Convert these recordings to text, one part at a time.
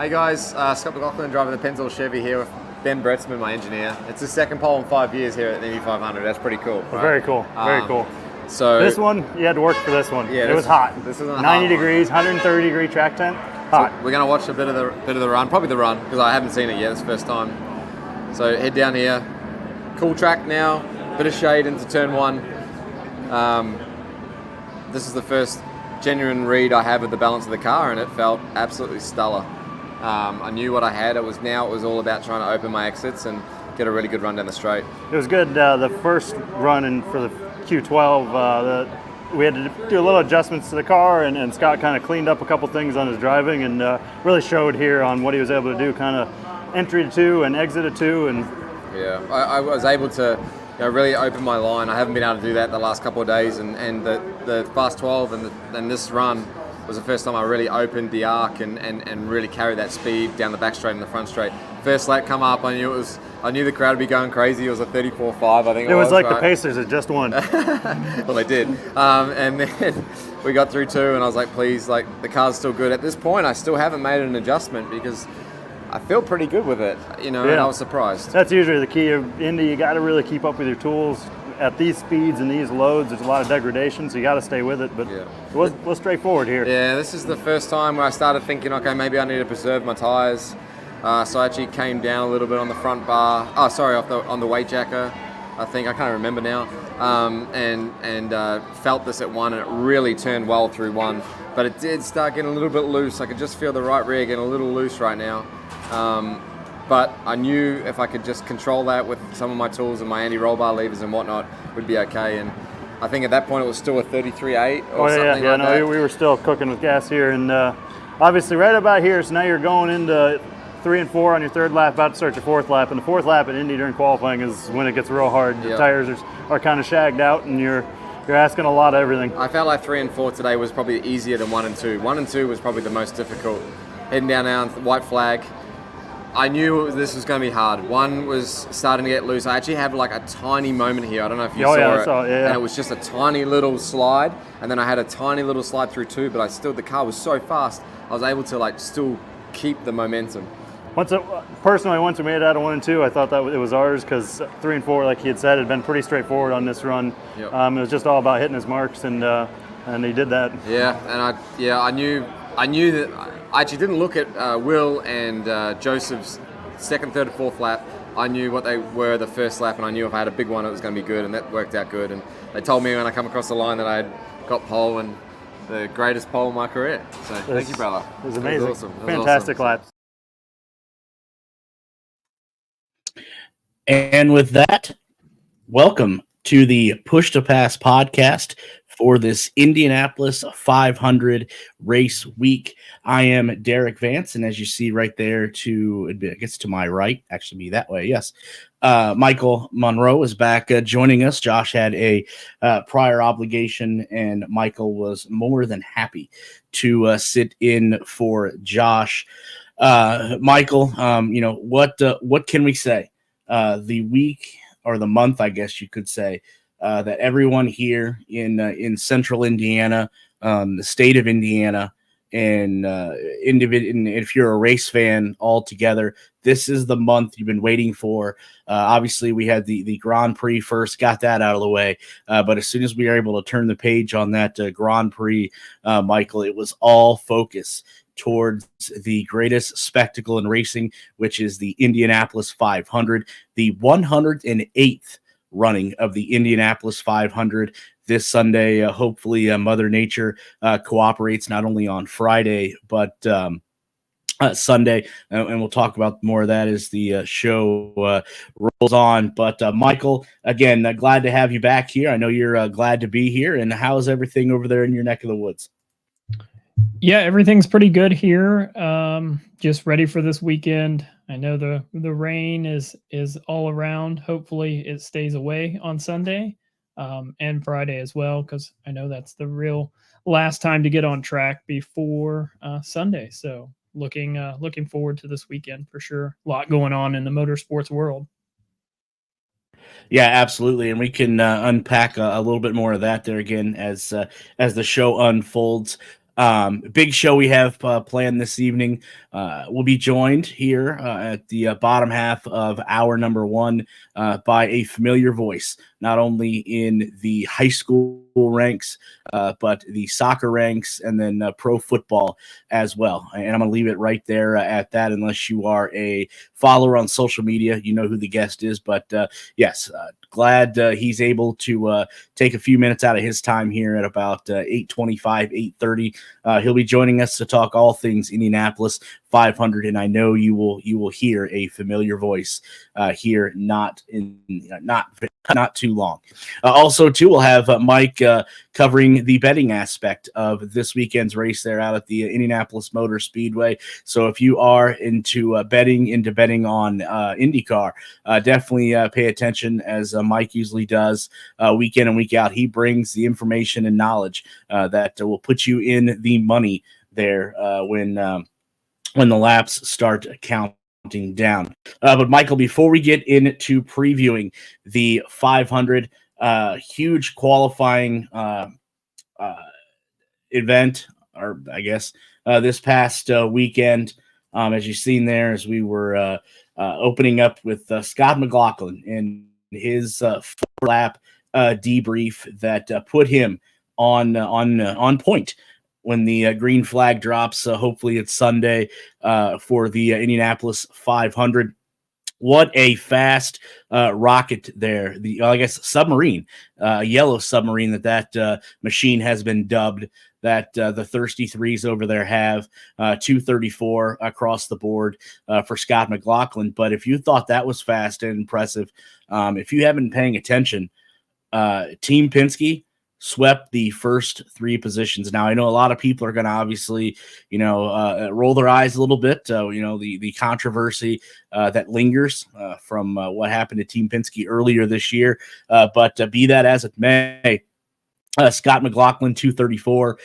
Hey guys, Scott McLaughlin driving the Pennzoil Chevy here with Ben Bretzman, my engineer. It's his second pole in 5 years here at the Indy 500. That's pretty cool. Right? Very cool. Very cool. So this one, you had to work for this one. Yeah, it was hot. This is 90 degrees, 130 degree track temp. Hot. So we're gonna watch a bit of the run, probably the run, because I haven't seen it yet. It's the first time. So head down here. Cool track now. Bit of shade into turn one. This is the first genuine read I have of the balance of the car, and it felt absolutely stellar. I knew what I had. It was all about trying to open my exits and get a really good run down the straight. It was good. The first run in for the Q12, we had to do a little adjustments to the car, and Scott kind of cleaned up a couple things on his driving, and really showed here on what he was able to do, kind of entry to two and exit to two. And yeah, I was able to really open my line. I haven't been able to do that the last couple of days, and the Fast 12 and this run was the first time I really opened the arc and really carried that speed down the back straight and the front straight. First lap come up, I knew the crowd would be going crazy. It was a 34.5, I think it was. It was like right? The Pacers had just won. Well, they did. And then we got through two, and I was like, please, like, the car's still good. At this point, I still haven't made an adjustment because I feel pretty good with it, and I was surprised. That's usually the key of Indy. You got to really keep up with your tools. At these speeds and these loads, there's a lot of degradation, so you got to stay with it. But it was straightforward here. Yeah, this is the first time where I started thinking, okay, maybe I need to preserve my tyres. So I actually came down a little bit on the front bar. Oh, sorry, on the weight jacker. I think I can't remember now. And felt this at one, and it really turned well through one. But it did start getting a little bit loose. I could just feel the right rear getting a little loose right now. But I knew if I could just control that with some of my tools and my anti-roll bar levers and whatnot, would be okay. And I think at that point it was still a 33.8 or something like that. We were still cooking with gas here, and obviously right about here. So now you're going into 3 and 4 on your third lap, about to start your fourth lap. And the fourth lap at Indy during qualifying is when it gets real hard. The tires are kind of shagged out, and you're asking a lot of everything. I felt like 3 and 4 today was probably easier than 1 and 2. 1 and 2 was probably the most difficult. Heading down now, white flag. I knew this was going to be hard. One was starting to get loose. I actually had like a tiny moment here. I don't know if you saw it. And it was just a tiny little slide. And then I had a tiny little slide through two, but the car was so fast, I was able to still keep the momentum. Personally, once we made it out of 1 and 2, I thought that it was ours, because 3 and 4, like he had said, had been pretty straightforward on this run. Yep. It was just all about hitting his marks, and he did that. Yeah, and I knew that. I actually didn't look at Will and Joseph's second, third, and fourth lap. I knew what they were the first lap, and I knew if I had a big one, it was going to be good, and that worked out good. And they told me when I come across the line that I had got pole, and the greatest pole in my career. So thank you, brother. It was amazing. It was awesome. Fantastic laps. And with that, welcome to the Push to Pass podcast for this Indianapolis 500 race week. I am Derik Vance, and as you see right there I guess to my right, actually be that way, yes. Michael Munro is back joining us. Josh had a prior obligation, and Michael was more than happy to sit in for Josh. Michael, what can we say? The week, or the month, I guess you could say, that everyone here in central Indiana, the state of Indiana, and if you're a race fan altogether, this is the month you've been waiting for. Obviously, we had the Grand Prix first, got that out of the way. But as soon as we were able to turn the page on that Grand Prix, Michael, it was all focus towards the greatest spectacle in racing, which is the Indianapolis 500, the 108th running of the Indianapolis 500 this Sunday. Hopefully Mother Nature cooperates not only on Friday, but Sunday, and we'll talk about more of that as the show rolls on. But Michael, again, glad to have you back here. I know you're glad to be here. And how's everything over there in your neck of the woods? Yeah, everything's pretty good here. Just ready for this weekend. I know the rain is all around. Hopefully it stays away on Sunday and Friday as well, because I know that's the real last time to get on track before Sunday. So looking forward to this weekend for sure. A lot going on in the motorsports world. Yeah, absolutely, and we can unpack a little bit more of that there again as the show unfolds. Big show we have planned this evening. We'll be joined here at the bottom half of hour number one by a familiar voice, not only in the high school ranks, but the soccer ranks and then pro football as well. And I'm going to leave it right there at that, unless you are a follower on social media. You know who the guest is, but yes, glad he's able to take a few minutes out of his time here at about 8:25, 8:30. He'll be joining us to talk all things Indianapolis 500, and I know you will hear a familiar voice here not too long. Also, too, we'll have Mike covering the betting aspect of this weekend's race there out at the Indianapolis Motor Speedway. So if you are into betting on IndyCar, definitely pay attention, as Mike usually does week in and week out. He brings the information and knowledge that will put you in the money there when the laps start counting down. But Michael, before we get into previewing the 500, huge qualifying event, or I guess this past weekend, as you've seen there, as we were opening up with Scott McLaughlin and his 4-lap debrief that put him on point when the green flag drops. Hopefully it's Sunday for the Indianapolis 500. What a fast rocket there. I guess submarine, yellow submarine that machine has been dubbed, that the Thirsty Threes over there have. 234 across the board for Scott McLaughlin. But if you thought that was fast and impressive, if you haven't been paying attention, Team Penske swept the first 3 positions. Now, I know a lot of people are going to obviously, roll their eyes a little bit. The controversy that lingers from what happened to Team Penske earlier this year. But be that as it may, Scott McLaughlin 234,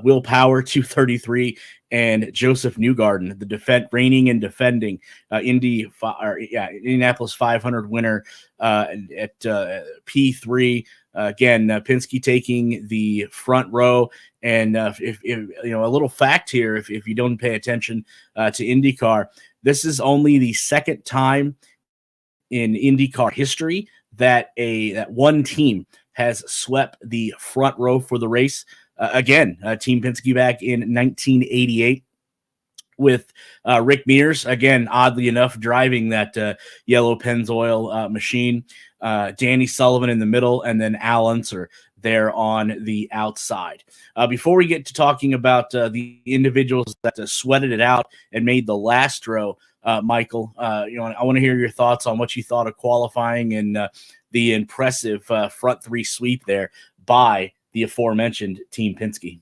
Will Power 233, and Joseph Newgarden, the reigning and defending Indianapolis 500 winner at P3. Again, Penske taking the front row. And if a little fact here, if you don't pay attention to IndyCar, this is only the second time in IndyCar history that one team has swept the front row for the race. Again, Team Penske back in 1988 with Rick Mears, again, oddly enough, driving that yellow Pennzoil machine. Danny Sullivan in the middle, and then Al Unser there on the outside. Before we get to talking about the individuals that sweated it out and made the last row, Michael, I want to hear your thoughts on what you thought of qualifying and the impressive front 3 sweep there by the aforementioned Team Penske.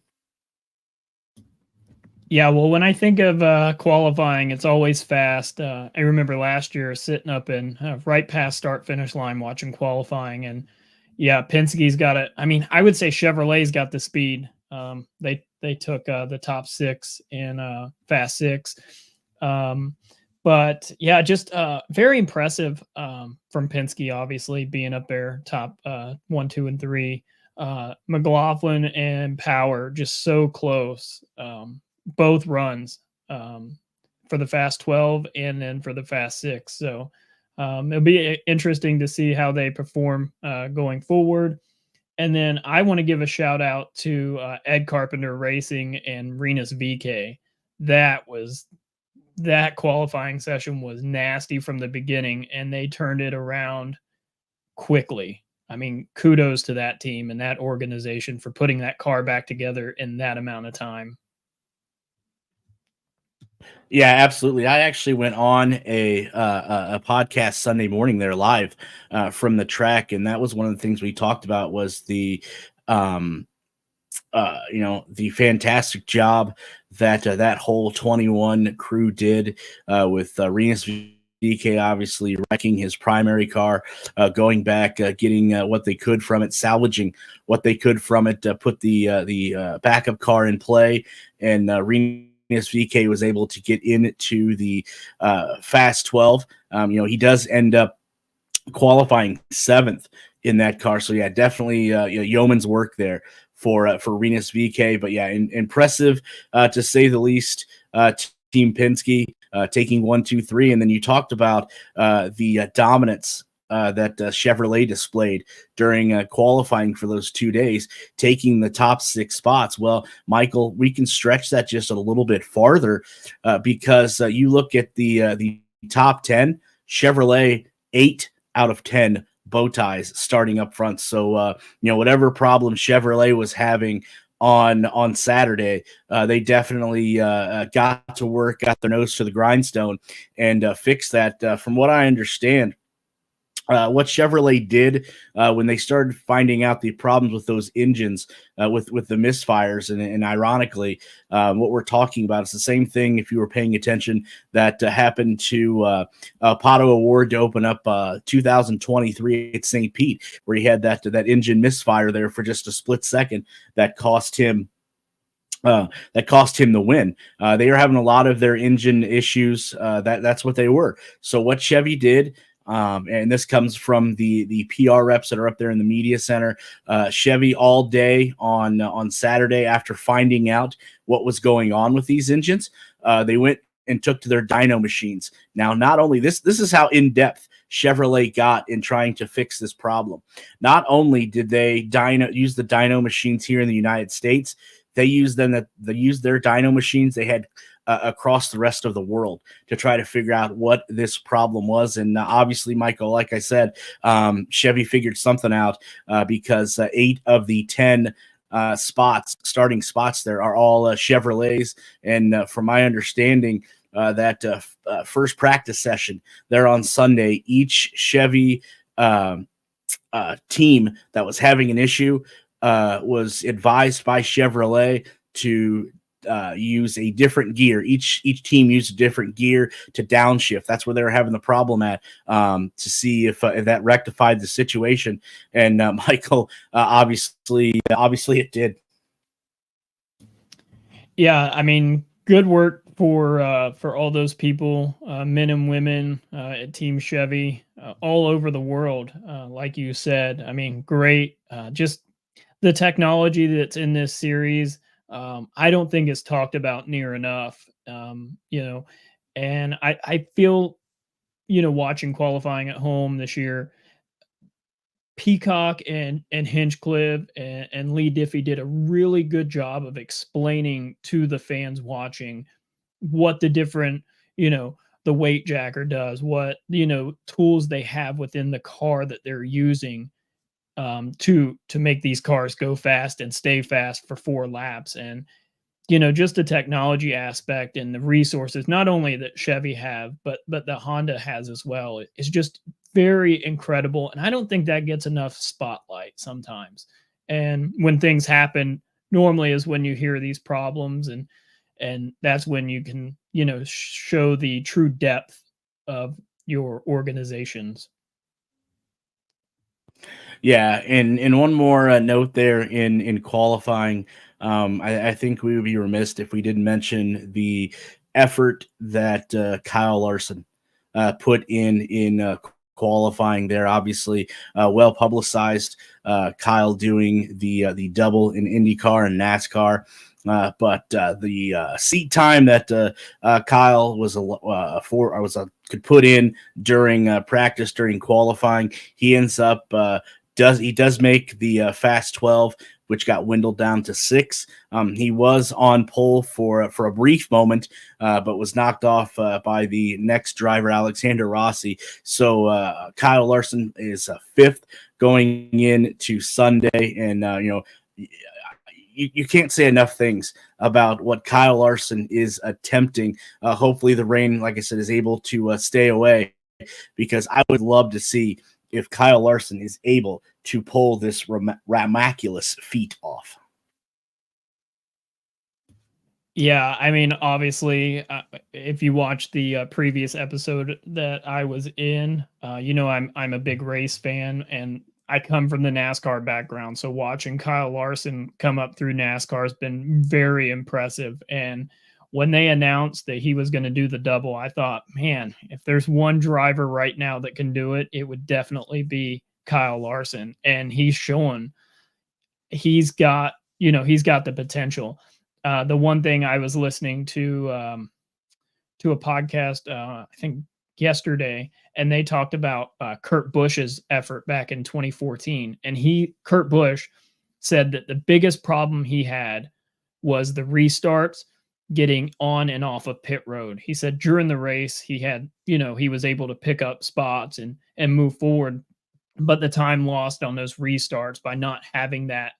Yeah, well, when I think of qualifying, it's always fast. I remember last year sitting up in right past start-finish line watching qualifying, and yeah, Penske's got it. I mean, I would say Chevrolet's got the speed. They took the top 6 in Fast 6. But yeah, just very impressive from Penske, obviously being up there top 1, 2, and 3. McLaughlin and Power just so close. Both runs for the Fast 12 and then for the Fast 6. So it'll be interesting to see how they perform going forward. And then I want to give a shout out to Ed Carpenter Racing and Renus VK. That qualifying session was nasty from the beginning, and they turned it around quickly. I mean, kudos to that team and that organization for putting that car back together in that amount of time. Yeah, absolutely. I actually went on a podcast Sunday morning there live from the track, and that was one of the things we talked about was the fantastic job that that whole 21 crew did with Renus VK obviously wrecking his primary car, going back, getting what they could from it, salvaging what they could from it, put the backup car in play, and Renus VK was able to get into the Fast 12. He does end up qualifying 7th in that car. So yeah, definitely yeoman's work there for Rinus VeeKay. But yeah, impressive to say the least. Team Penske taking 1, 2, 3, and then you talked about the dominance that Chevrolet displayed during qualifying for those 2 days, taking the top 6 spots. Well, Michael, we can stretch that just a little bit farther because you look at the top 10, Chevrolet 8 out of 10 bow ties starting up front. So whatever problem Chevrolet was having on Saturday, they definitely got to work, got their nose to the grindstone, and fixed that. From what I understand, what Chevrolet did when they started finding out the problems with those engines, with the misfires, and ironically, what we're talking about is the same thing, if you were paying attention, that happened to Pato O'Ward to open up 2023 at St. Pete, where he had that engine misfire there for just a split second that cost him the win. They are having a lot of their engine issues. That's what they were. So what Chevy did, and this comes from the PR reps that are up there in the media center. Chevy all day on Saturday, after finding out what was going on with these engines, they went and took to their dyno machines. Now, not only this is how in-depth Chevrolet got in trying to fix this problem. Not only did they use the dyno machines here in the United States, they used their dyno machines they had across the rest of the world to try to figure out what this problem was. And obviously, Michael, like I said, Chevy figured something out because 8 of the 10 starting spots there are all Chevrolets. And from my understanding, that first practice session there on Sunday, each Chevy team that was having an issue was advised by Chevrolet to use a different gear. Each team used a different gear to downshift. That's where they were having the problem at, to see if that rectified the situation. And Michael, obviously it did. Yeah, I mean, good work for all those people, men and women at Team Chevy, all over the world. Like you said, I mean, great. Just the technology that's in this series, I don't think it's talked about near enough. And I feel, watching qualifying at home this year, Peacock and Hinchcliffe and Lee Diffie did a really good job of explaining to the fans watching what the different, the weight jacker does, what, tools they have within the car that they're using to make these cars go fast and stay fast for 4 laps. And, just the technology aspect and the resources, not only that Chevy have, but that Honda has as well. It's just very incredible. And I don't think that gets enough spotlight sometimes. And when things happen, normally is when you hear these problems, and that's when you can, show the true depth of your organizations. Yeah, and one more note there in qualifying. I think we would be remiss if we didn't mention the effort that Kyle Larson put in qualifying there. Obviously, well publicized. Kyle doing the double in IndyCar and NASCAR. But the seat time that Kyle could put in during practice, during qualifying, he ends up does make the Fast 12, which got dwindled down to 6. He was on pole for a brief moment, but was knocked off by the next driver, Alexander Rossi. So Kyle Larson is 5th going into Sunday, and you can't say enough things about what Kyle Larson is attempting. Hopefully the rain, like I said, is able to stay away, because I would love to see if Kyle Larson is able to pull this ramaculous feat off. Yeah, I mean, obviously, if you watch the previous episode that I was in, I'm a big race fan, and I come from the NASCAR background. So watching Kyle Larson come up through NASCAR has been very impressive. And when they announced that he was going to do the double, I thought, man, if there's one driver right now that can do it, it would definitely be Kyle Larson. And he's got he's got the potential. The one thing I was listening to a podcast, I think yesterday, and they talked about Kurt Busch's effort back in 2014. And Kurt Busch said that the biggest problem he had was the restarts getting on and off of pit road. He said during the race, he had, he was able to pick up spots and move forward, but the time lost on those restarts by not having that,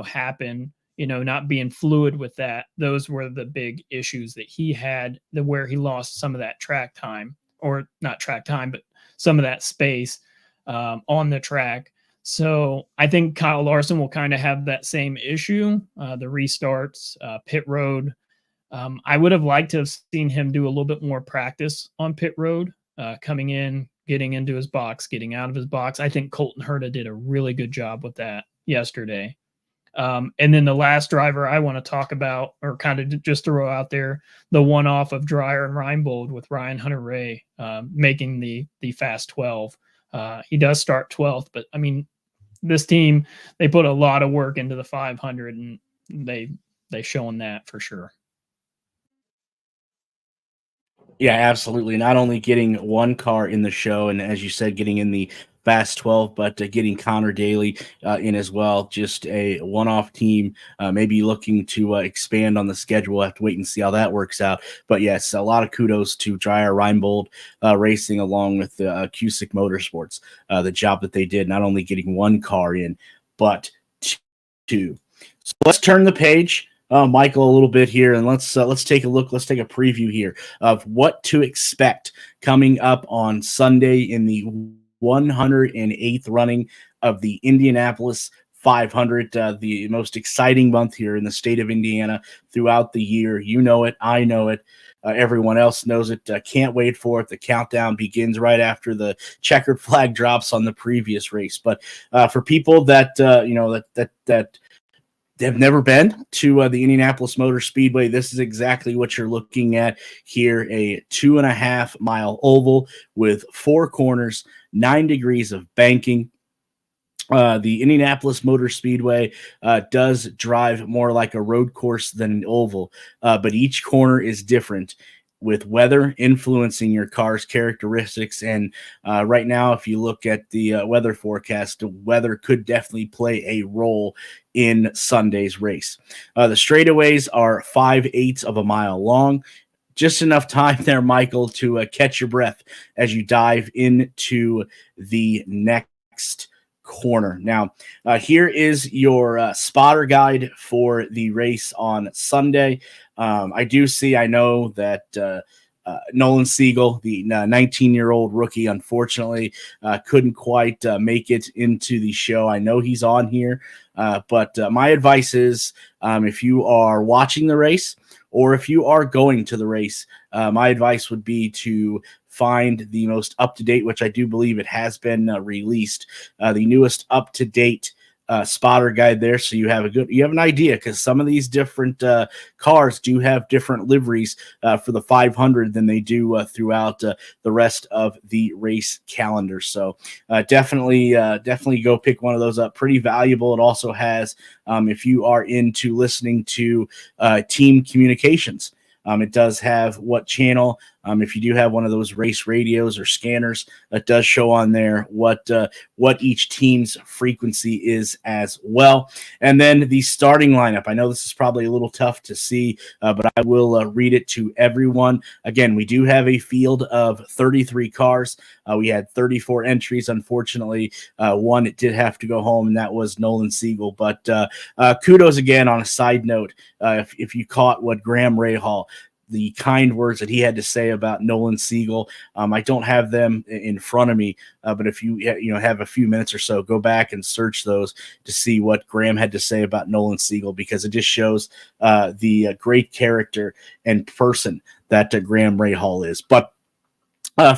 happen, not being fluid with that, those were the big issues that he had, where he lost some of that track time, or not track time, but some of that space on the track. So I think Kyle Larson will kind of have that same issue, the restarts, pit road. I would have liked to have seen him do a little bit more practice on pit road, coming in, getting into his box, getting out of his box. I think Colton Herta did a really good job with that yesterday. And then the last driver I want to talk about, or kind of just throw out there, the one-off of Dreyer and Reinbold with Ryan Hunter-Reay making the Fast 12. He does start 12th, but I mean, this team, they put a lot of work into the 500, and they showing that for sure. Yeah, absolutely. Not only getting one car in the show, and as you said, getting in the Fast 12, but getting Connor Daly in as well. Just a one-off team, maybe looking to expand on the schedule. We'll have to wait and see how that works out. But yes, a lot of kudos to Dreyer Reinbold Racing along with Cusick Motorsports, the job that they did, not only getting one car in, but two. So let's turn the page. Michael, a little bit here, and let's take a look. Let's take a preview here of what to expect coming up on Sunday in the 108th running of the Indianapolis 500, the most exciting month here in the state of Indiana throughout the year. You know it, I know it. Everyone else knows it. Can't wait for it. The countdown begins right after the checkered flag drops on the previous race. But for people that that have never been to the Indianapolis Motor Speedway, this is exactly what you're looking at here. A 2.5 mile oval with 4 corners, 9 degrees of banking. The Indianapolis Motor Speedway does drive more like a road course than an oval, but each corner is different, with weather influencing your car's characteristics. And right now, if you look at the weather forecast, the weather could definitely play a role in Sunday's race. The straightaways are 5/8 of a mile long. Just enough time there, Michael, to catch your breath as you dive into the next corner. Now, here is your spotter guide for the race on Sunday. I know that Nolan Siegel, the 19-year-old rookie, unfortunately couldn't quite make it into the show. I know he's on here, but my advice is if you are watching the race or if you are going to the race, my advice would be to find the most up-to-date, which I do believe it has been released, the newest up-to-date spotter guide there, so you have an idea, because some of these different cars do have different liveries for the 500 than they do throughout the rest of the race calendar. So definitely go pick one of those up. Pretty valuable. It also has, if you are into listening to team communications, it does have what channel. If you do have one of those race radios or scanners, it does show on there what each team's frequency is as well. And then the starting lineup. I know this is probably a little tough to see, but I will read it to everyone. Again, we do have a field of 33 cars. We had 34 entries. Unfortunately, one it did have to go home, and that was Nolan Siegel. But kudos again on a side note. If you caught what Graham Rahal, the kind words that he had to say about Nolan Siegel. I don't have them in front of me, but if you have a few minutes or so, go back and search those to see what Graham had to say about Nolan Siegel, because it just shows the great character and person that Graham Rahal is. But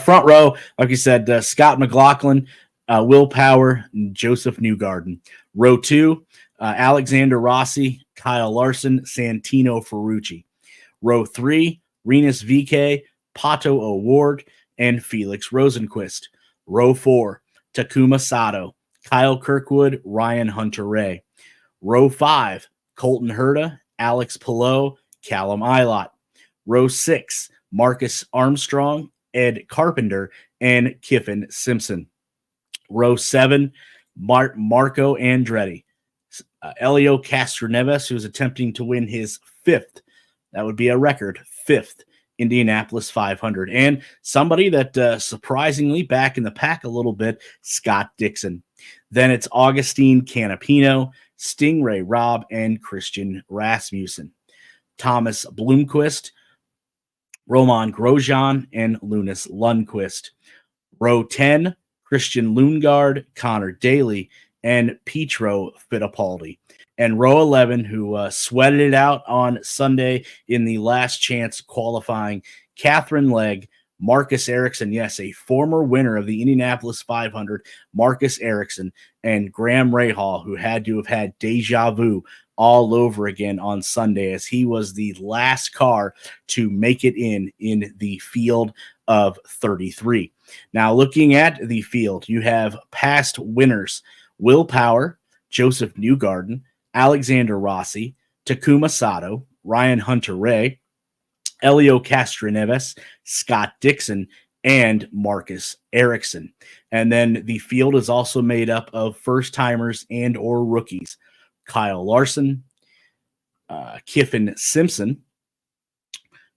front row, like you said, Scott McLaughlin, Will Power, and Joseph Newgarden. Row 2, Alexander Rossi, Kyle Larson, Santino Ferrucci. Row 3, Renus VK, Pato O'Ward, and Felix Rosenquist. Row 4, Takuma Sato, Kyle Kirkwood, Ryan Hunter-Reay. Row 5, Colton Herta, Alex Pillow, Callum Ilott. Row 6, Marcus Armstrong, Ed Carpenter, and Kiffin Simpson. Row 7, Marco Andretti. Elio Castroneves, who is attempting to win his 5th, that would be a record, 5th Indianapolis 500. And somebody that surprisingly back in the pack a little bit, Scott Dixon. Then it's Augustine Canapino, Stingray Robb, and Christian Rasmussen. Thomas Bloomquist, Roman Grosjean, and Lunas Lundquist. Row 10, Christian Lundgaard, Connor Daly, and Pietro Fittipaldi. And row 11, who sweated it out on Sunday in the last chance qualifying, Catherine Legg, Marcus Ericsson, yes, a former winner of the Indianapolis 500, Marcus Ericsson, and Graham Rahal, who had to have had deja vu all over again on Sunday, as he was the last car to make it in the field of 33. Now, looking at the field, you have past winners: Will Power, Joseph Newgarden, Alexander Rossi, Takuma Sato, Ryan Hunter-Reay, Elio Castroneves, Scott Dixon, and Marcus Ericsson. And then the field is also made up of first-timers and or rookies: Kyle Larson, Kiffin Simpson,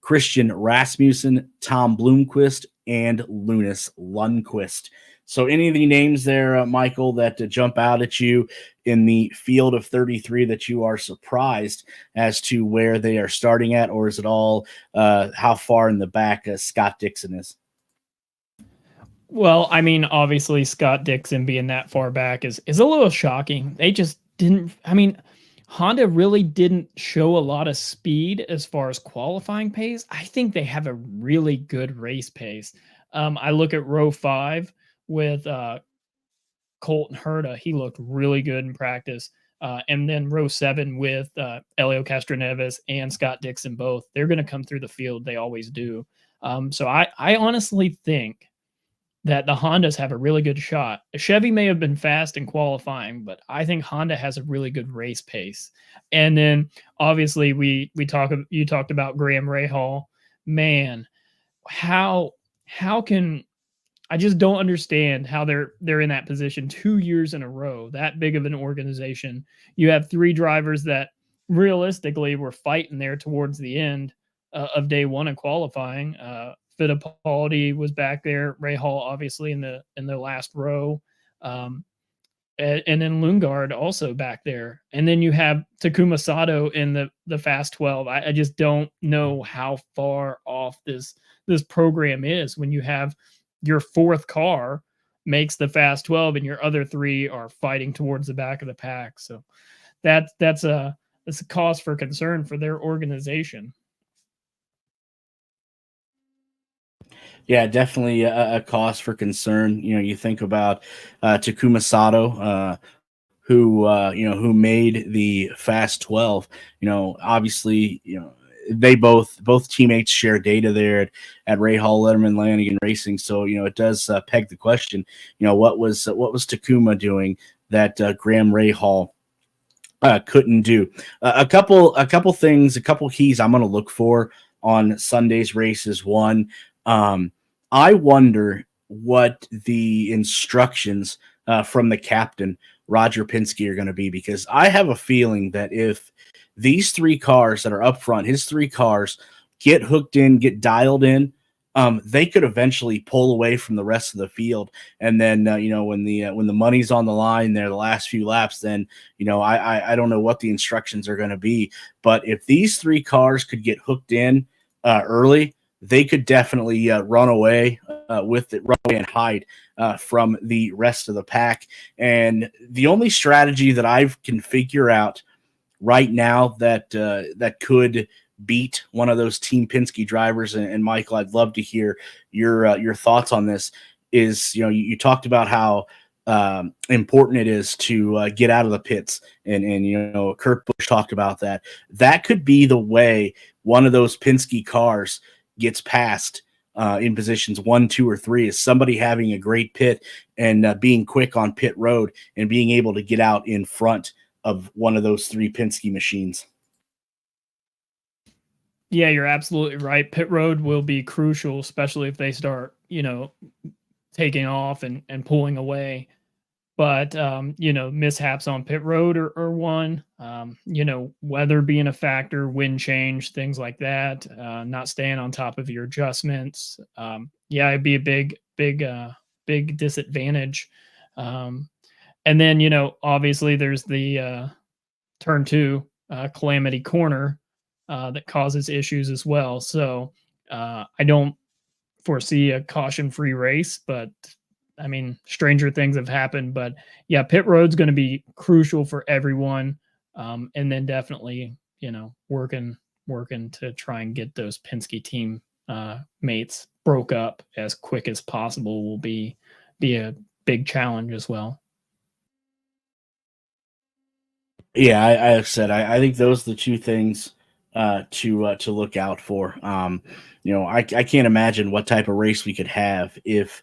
Christian Rasmussen, Tom Bloomquist, and Lunas Lundquist. So any of the names there, Michael, that jump out at you in the field of 33 that you are surprised as to where they are starting at, or is it all how far in the back Scott Dixon is? Well, I mean, obviously Scott Dixon being that far back is a little shocking. They just didn't, I mean, Honda really didn't show a lot of speed as far as qualifying pace. I think they have a really good race pace. I look at row 5 with Colton Herta. He looked really good in practice. And then row 7 with Elio Castroneves and Scott Dixon both. They're going to come through the field. They always do. So I honestly think that the Hondas have a really good shot. Chevy may have been fast in qualifying, but I think Honda has a really good race pace. And then obviously you talked about Graham Rahal. Man, how can I just don't understand how they're in that position 2 years in a row, that big of an organization. You have 3 drivers that realistically were fighting there towards the end of day 1 of qualifying. Fittipaldi was back there, Rahal obviously in the last row, and then Lundgaard also back there, and then you have Takuma Sato in the Fast 12. I just don't know how far off this program is when you have your 4th car makes the Fast 12 and your other 3 are fighting towards the back of the pack. So that's a cause for concern for their organization. Yeah, definitely a cause for concern. You know, you think about Takuma Sato, who made the Fast 12. You know, obviously, they both teammates share data there at Rahal, Letterman, Lanigan Racing. So it does peg the question. What was Takuma doing that Graham Rahal couldn't do? A couple things, a couple keys I'm going to look for on Sunday's races. One, I wonder what the instructions from the captain, Roger Penske, are going to be, because I have a feeling that if these 3 cars that are up front, his 3 cars, get hooked in, get dialed in, they could eventually pull away from the rest of the field. And then, when the money's on the line there, the last few laps, then, I don't know what the instructions are going to be. But if these 3 cars could get hooked in early, they could definitely run away with it, run away and hide from the rest of the pack. And the only strategy that I can figure out right now that could beat one of those Team Penske drivers, and Michael, I'd love to hear your thoughts on this, is you talked about how important it is to get out of the pits, and Kurt Busch talked about that. That could be the way one of those Penske cars gets past in positions 1, 2, or 3, is somebody having a great pit and being quick on pit road and being able to get out in front of one of those three Penske machines. Yeah, you're absolutely right. Pit road will be crucial, especially if they start, taking off and pulling away. But, mishaps on pit road are one, weather being a factor, wind change, things like that, not staying on top of your adjustments. It'd be a big disadvantage. And then, obviously there's the turn two, Calamity Corner, that causes issues as well. So I don't foresee a caution-free race, but I mean, stranger things have happened. But yeah, pit road's going to be crucial for everyone, and then definitely, working to try and get those Penske team mates broke up as quick as possible will be a big challenge as well. Yeah, I said I think those are the two things to look out for. I can't imagine what type of race we could have if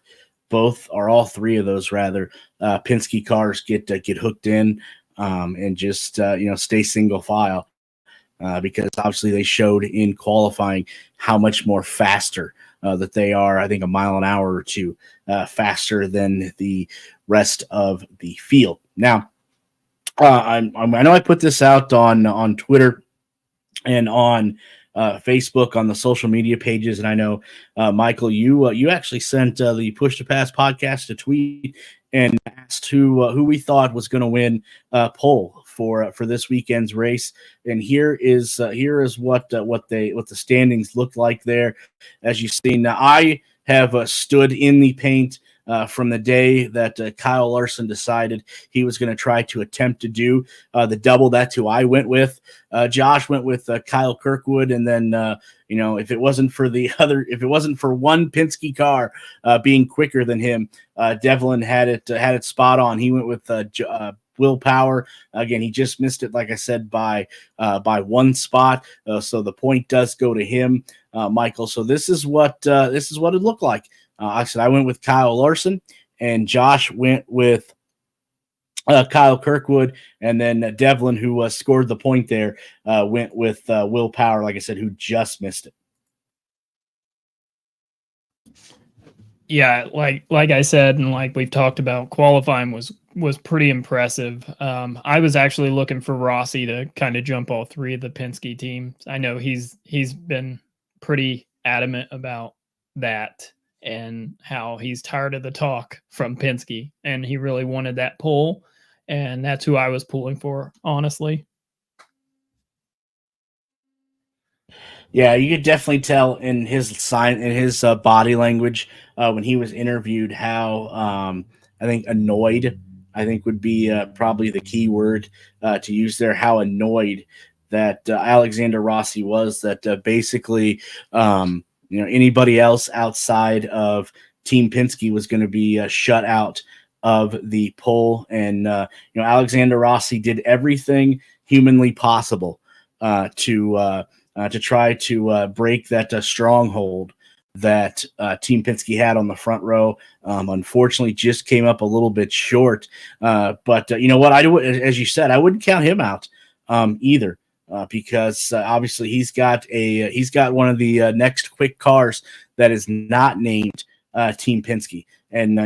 both or all three of those Penske cars get hooked in and just stay single file because obviously they showed in qualifying how much more faster that they are. I think a mile an hour or two faster than the rest of the field. Now, I know I put this out on Twitter and on Facebook on the social media pages, and I know Michael, you actually sent the Push to Pass podcast a tweet and asked who we thought was going to win pole for this weekend's race. And here is what the standings look like there, as you've seen. Now, I have stood in the paint from the day that Kyle Larson decided he was going to try to attempt to do the double. That's who I went with. Josh went with Kyle Kirkwood, and then if it wasn't for one Penske car being quicker than him, Devlin had it spot on. He went with Will Power. Again, he just missed it, like I said, by one spot. So the point does go to him, Michael. So this is what it looked like. I said I went with Kyle Larson, and Josh went with Kyle Kirkwood, and then Devlin, who scored the point there, went with Will Power, like I said, who just missed it. Yeah, like I said, and like we've talked about, qualifying was pretty impressive. I was actually looking for Rossi to kind of jump all three of the Penske teams. I know he's been pretty adamant about that and how he's tired of the talk from Penske, and he really wanted that pull, and that's who I was pulling for, honestly. Yeah, you could definitely tell in his body language when he was interviewed how I think annoyed would be probably the key word to use there. How annoyed that Alexander Rossi was that basically anybody else outside of Team Penske was going to be shut out of the pole, and Alexander Rossi did everything humanly possible to try to break that stronghold that Team Penske had on the front row. Unfortunately, just came up a little bit short. But you know what? As you said, I wouldn't count him out either. Because obviously he's got one of the next quick cars that is not named Team Penske, and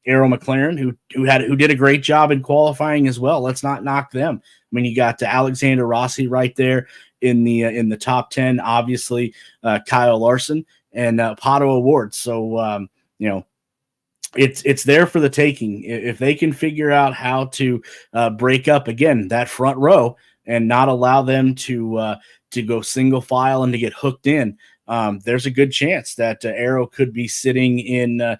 Arrow McLaren, who did a great job in qualifying as well. Let's not knock them. I mean, you got Alexander Rossi right there in the top 10. Obviously, Kyle Larson and Pato O'Ward. So it's there for the taking if they can figure out how to break up again that front row and not allow them to go single file and to get hooked in. There's a good chance that Arrow could be sitting in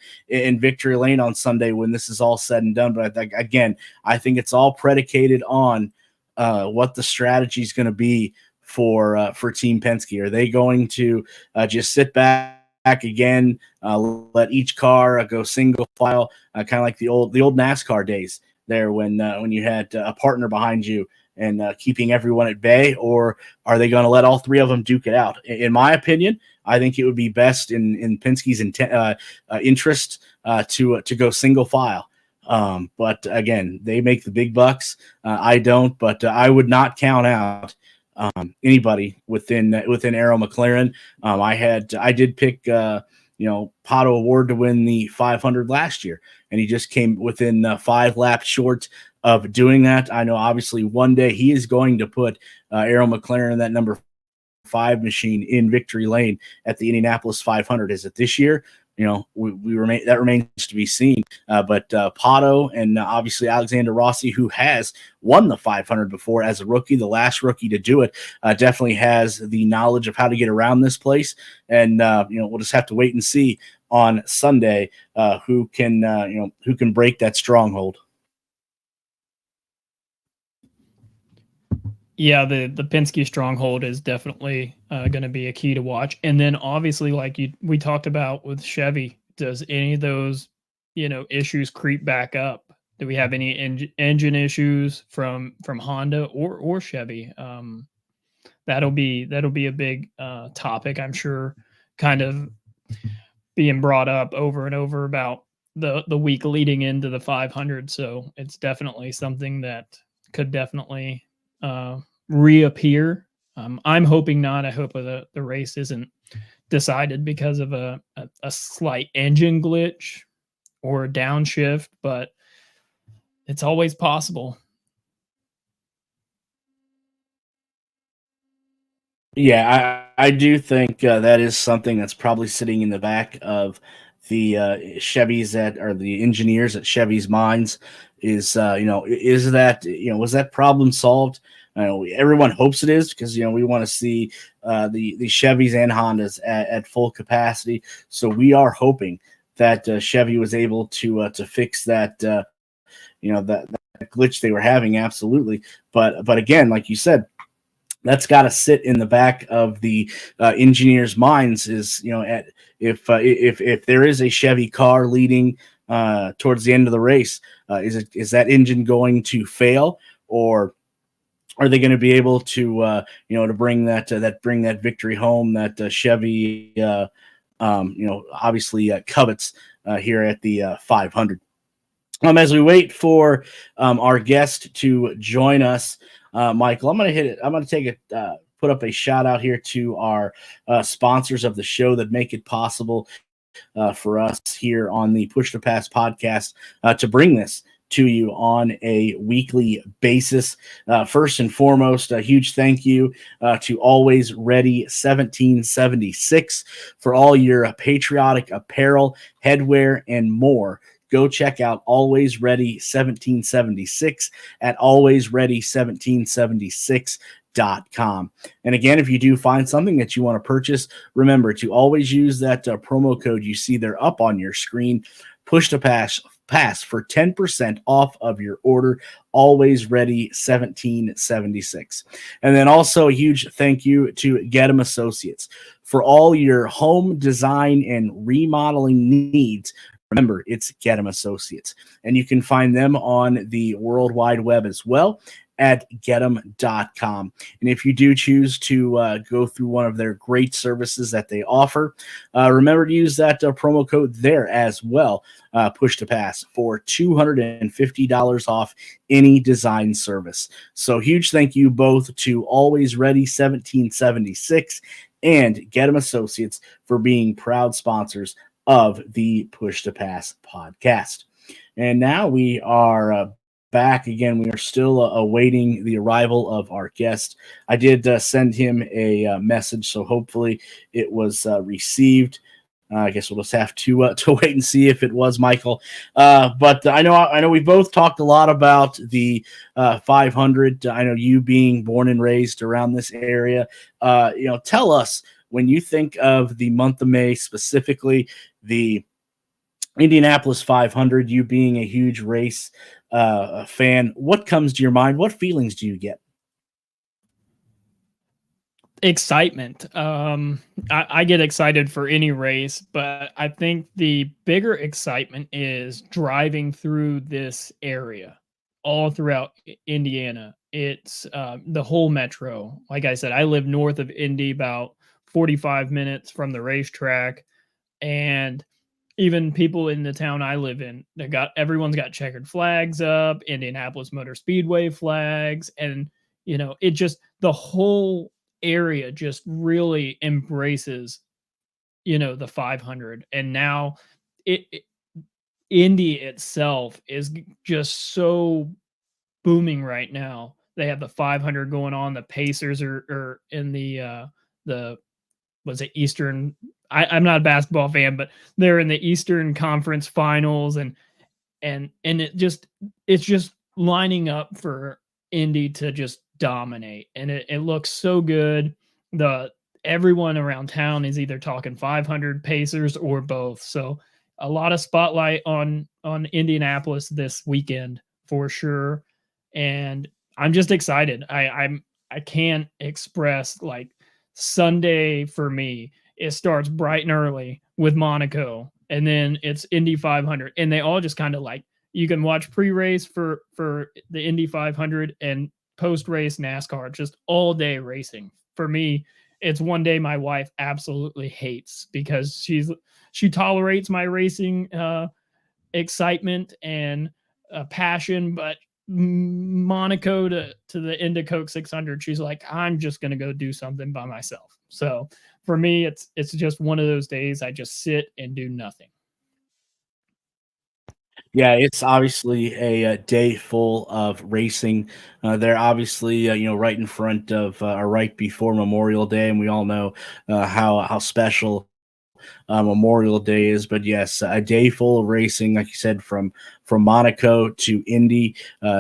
victory lane on Sunday when this is all said and done. But I think it's all predicated on what the strategy is going to be for Team Penske. Are they going to just sit back again, let each car go single file, kind of like the old NASCAR days there when you had a partner behind you and keeping everyone at bay, or are they going to let all three of them duke it out? In my opinion, I think it would be best in Penske's interest to go single file. But again, they make the big bucks. I don't, but I would not count out anybody within Arrow McLaren. I did pick Pato Award to win the 500 last year, and he just came within 5 laps short of doing that. I know obviously one day he is going to put Arrow McLaren in that number 5 machine in victory lane at the Indianapolis 500. Is it this year? We remains to be seen. But Pato and obviously Alexander Rossi, who has won the 500 before as a rookie, the last rookie to do it, definitely has the knowledge of how to get around this place. And we'll just have to wait and see on Sunday who can break that stronghold. Yeah, the Penske stronghold is definitely going to be a key to watch. And then obviously, like we talked about with Chevy, does any of those issues creep back up? Do we have any engine issues from Honda or Chevy? That'll be a big topic, I'm sure, kind of being brought up over and over about the week leading into the 500. So it's definitely something that could definitely reappear. I'm hoping not. I hope the race isn't decided because of a slight engine glitch or a downshift, but it's always possible. Yeah, I do think that is something that's probably sitting in the back of the Chevys the engineers at Chevy's minds. Was that problem solved? Everyone hopes it is, because we want to see the Chevys and Hondas at full capacity. So we are hoping that Chevy was able to fix that that glitch they were having. Absolutely, but again, like you said, that's got to sit in the back of the engineers' minds. If there is a Chevy car leading towards the end of the race, is that engine going to fail, or are they going to be able to to bring that victory home that Chevy obviously covets here at the 500? As we wait for our guest to join us, Michael, I'm going to hit it. I'm going to put up a shout out here to our sponsors of the show that make it possible for us here on the Push to Pass podcast to bring this to you on a weekly basis. First and foremost, a huge thank you to Always Ready 1776 for all your patriotic apparel, headwear, and more. Go check out Always Ready 1776 at alwaysready1776.com. And again, if you do find something that you want to purchase, remember to always use that promo code you see there up on your screen, Push to Pass for 10% off of your order. Always Ready 1776. And then also a huge thank you to Gettum Associates for all your home design and remodeling needs. Remember, it's Gettum Associates, and you can find them on the World Wide Web as well at Gettum.com. And if you do choose to go through one of their great services that they offer, remember to use that promo code there as well, Push to Pass, for $250 off any design service. So huge thank you both to Always Ready 1776 and Gettum Associates for being proud sponsors of the Push to Pass podcast. And now we are back again. We are still awaiting the arrival of our guest. I did send him a message, so hopefully it was received. I guess we'll just have to wait and see if it was, Michael. But I know we both talked a lot about the 500. I know you being born and raised around this area. Tell us, when you think of the month of May, specifically the Indianapolis 500, you being a huge race fan, what comes to your mind? What feelings do you get? Excitement. I get excited for any race, but I think the bigger excitement is driving through this area all throughout Indiana. It's the whole metro. Like I said, I live north of Indy, about 45 minutes from the racetrack, and even people in the town I live in, everyone's got checkered flags up, Indianapolis Motor Speedway flags, and it just, the whole area just really embraces the 500. And now it Indy itself is just so booming right now. They have the 500 going on. The Pacers are in the was it Eastern. I'm not a basketball fan, but they're in the Eastern Conference Finals, and it's just lining up for Indy to just dominate, and it looks so good. Everyone around town is either talking 500, Pacers, or both. So a lot of spotlight on Indianapolis this weekend for sure, and I'm just excited. I can't express, like, Sunday for me. It starts bright and early with Monaco, and then it's Indy 500, and they all just kind of, like, you can watch pre-race for the Indy 500 and post-race NASCAR, just all day racing. For me, it's one day my wife absolutely hates because she tolerates my racing excitement and passion, but Monaco to the Indicoke 600, she's like, I'm just gonna go do something by myself. So for me, it's just one of those days I just sit and do nothing. Yeah, it's obviously a day full of racing. They're obviously, right in front of or right before Memorial Day, and we all know how special Memorial Day is. But yes, a day full of racing, like you said, from Monaco to Indy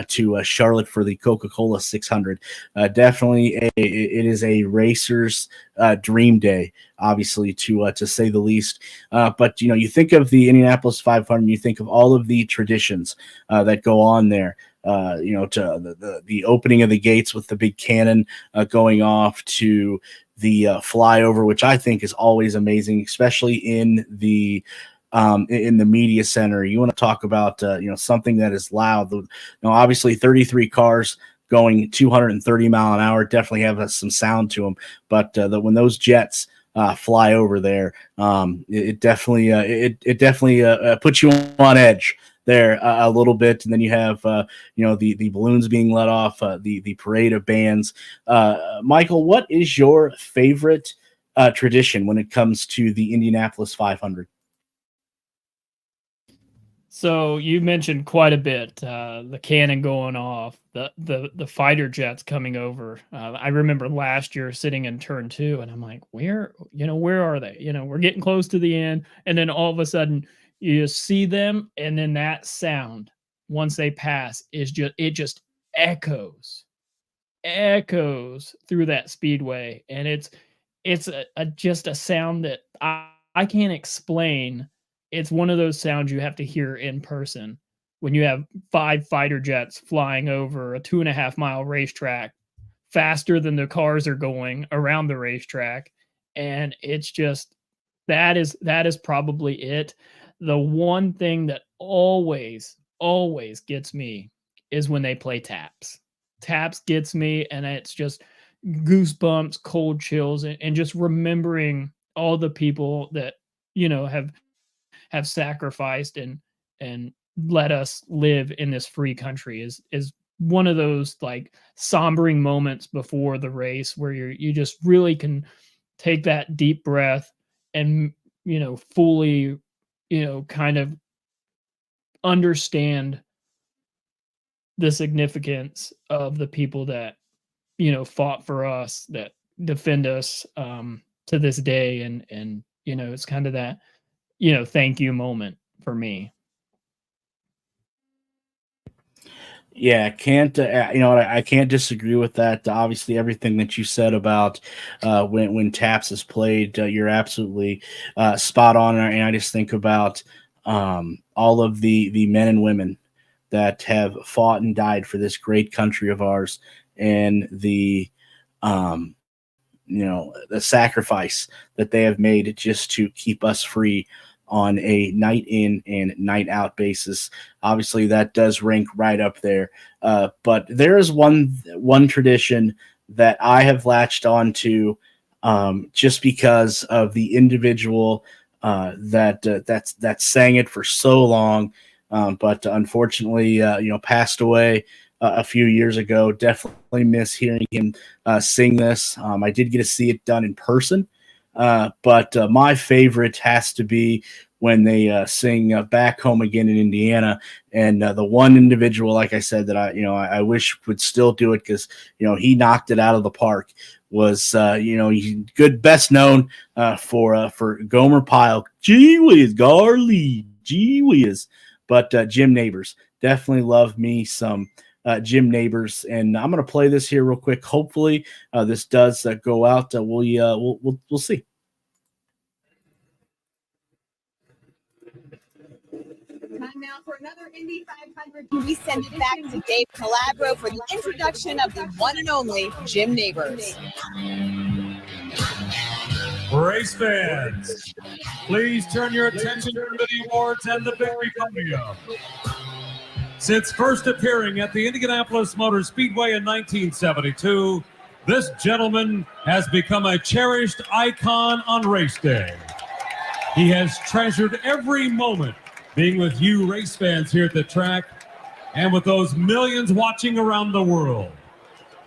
to Charlotte for the Coca-Cola 600. Definitely, it is a racer's dream day, obviously, to say the least. But you think of the Indianapolis 500, you think of all of the traditions that go on there. To the opening of the gates with the big cannon going off, to the flyover, which I think is always amazing, especially in the media center. You want to talk about something that is loud. Obviously 33 cars going 230 mile an hour definitely have some sound to them, but when those jets fly over there, it definitely puts you on edge there a little bit. And then you have the balloons being let off, the parade of bands. Michael, what is your favorite tradition when it comes to the Indianapolis 500? So you mentioned quite a bit, the cannon going off, the fighter jets coming over. I remember last year sitting in turn 2, and I'm like, where are they? We're getting close to the end, and then all of a sudden you see them, and then that sound, once they pass, just echoes through that speedway, and it's just a sound that I can't explain. It's one of those sounds you have to hear in person when you have 5 fighter jets flying over a 2.5-mile racetrack faster than the cars are going around the racetrack. And it's just, that is probably it. The one thing that always gets me is when they play taps. Taps gets me, and it's just goosebumps, cold chills, and just remembering all the people that have sacrificed and let us live in this free country is one of those, like, sombering moments before the race where you just really can take that deep breath and fully kind of understand the significance of the people that fought for us, that defend us to this day, and it's kind of that thank you moment for me. Yeah, can't I can't disagree with that. Obviously, everything that you said about when taps is played, you're absolutely spot on. And I just think about all of the men and women that have fought and died for this great country of ours, and the the sacrifice that they have made just to keep us free on a night in and night out basis. Obviously, that does rank right up there. But there is one tradition that I have latched on to just because of the individual that sang it for so long, but unfortunately, passed away a few years ago. Definitely miss hearing him sing this. I did get to see it done in person, but my favorite has to be when they sing "Back Home Again in Indiana." And the one individual, like I said, that I wish would still do it because he knocked it out of the park. Was good, best known for Gomer Pyle. Gee whiz, Garly, gee whiz. But Jim Neighbors, definitely love me some Jim Neighbors, and I'm gonna play this here real quick. Hopefully, this does go out. We'll see. Time now for another Indy 500. We send it back to Dave Calabro for the introduction of the one and only Jim Neighbors. Race fans, please turn your attention to the awards and the victory podium. Since first appearing at the Indianapolis Motor Speedway in 1972, this gentleman has become a cherished icon on race day. He has treasured every moment being with you race fans here at the track and with those millions watching around the world.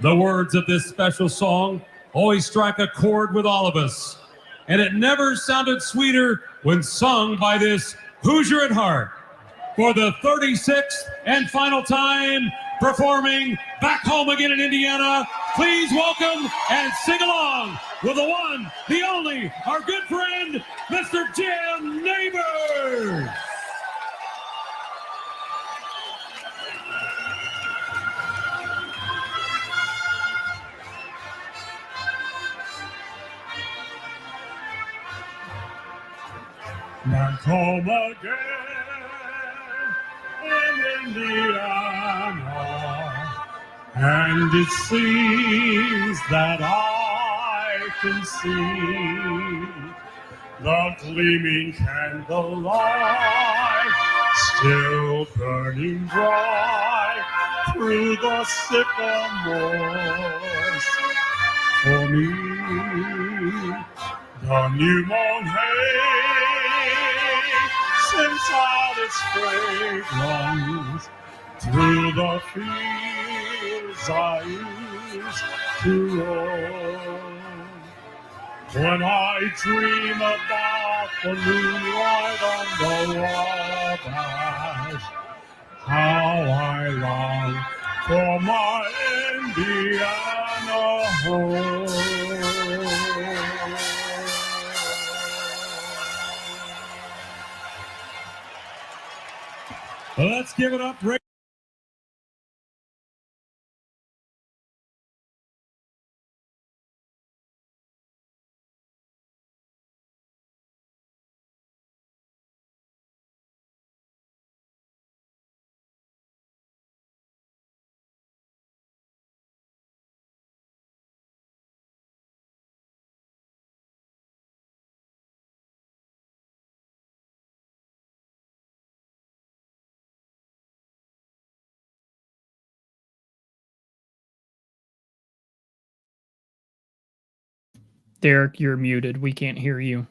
The words of this special song always strike a chord with all of us, and it never sounded sweeter when sung by this Hoosier at heart. For the 36th and final time, performing Back Home Again in Indiana, please welcome and sing along with the one, the only, our good friend, Mr. Jim Neighbors. Back home again in Indiana, and it seems that I can see the gleaming candlelight still burning bright through the sycamores. For me, the new mown hay sends out its fragrance through the fields I used to roam. When I dream about the moonlight on the wabash, how I long for my Indiana home. Let's give it up. Derik, you're muted. We can't hear you.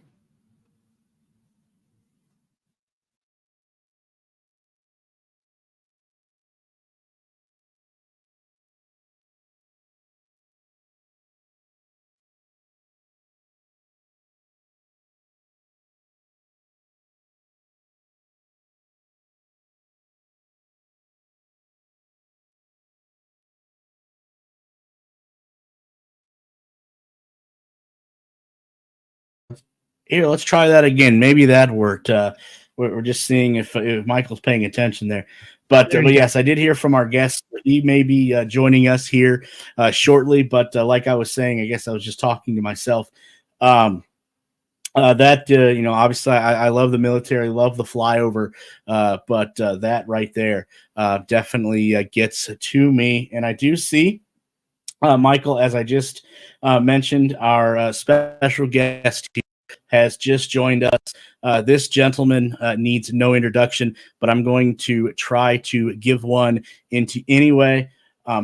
Here, let's try that again. Maybe that worked. We're just seeing if Michael's paying attention there. But yes, I did hear from our guest. He may be joining us here shortly. But like I was saying, I guess I was just talking to myself. Obviously, I love the military, love the flyover. But that right there definitely gets to me. And I do see, Michael, as I just mentioned, our special guest here has just joined us. This gentleman needs no introduction, but I'm going to try to give one into anyway.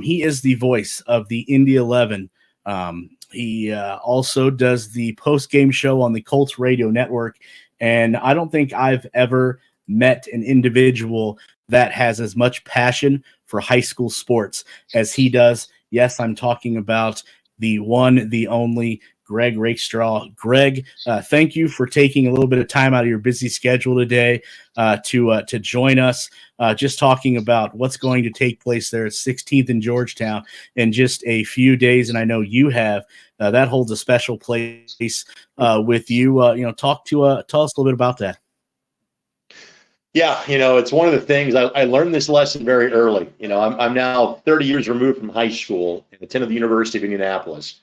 He is the voice of the Indy 11. He also does the post-game show on the Colts Radio Network, And I don't think I've ever met an individual that has as much passion for high school sports as he does. Yes, I'm talking about the one, the only Greg Rakestraw. Greg, thank you for taking a little bit of time out of your busy schedule today to join us, just talking about what's going to take place there at 16th in Georgetown in just a few days. And I know you have that holds a special place with you. Tell us a little bit about that. Yeah, it's one of the things I learned this lesson very early. I'm now 30 years removed from high school and attended the University of Indianapolis.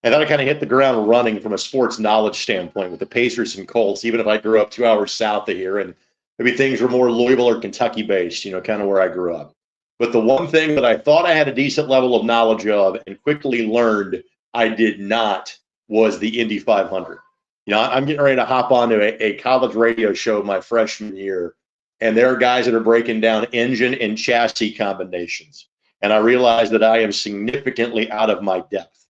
And then I kind of hit the ground running from a sports knowledge standpoint with the Pacers and Colts, even if I grew up 2 hours south of here and maybe things were more Louisville or Kentucky based, kind of where I grew up. But the one thing that I thought I had a decent level of knowledge of and quickly learned I did not was the Indy 500. I'm getting ready to hop onto a college radio show my freshman year, and there are guys that are breaking down engine and chassis combinations. And I realized that I am significantly out of my depth.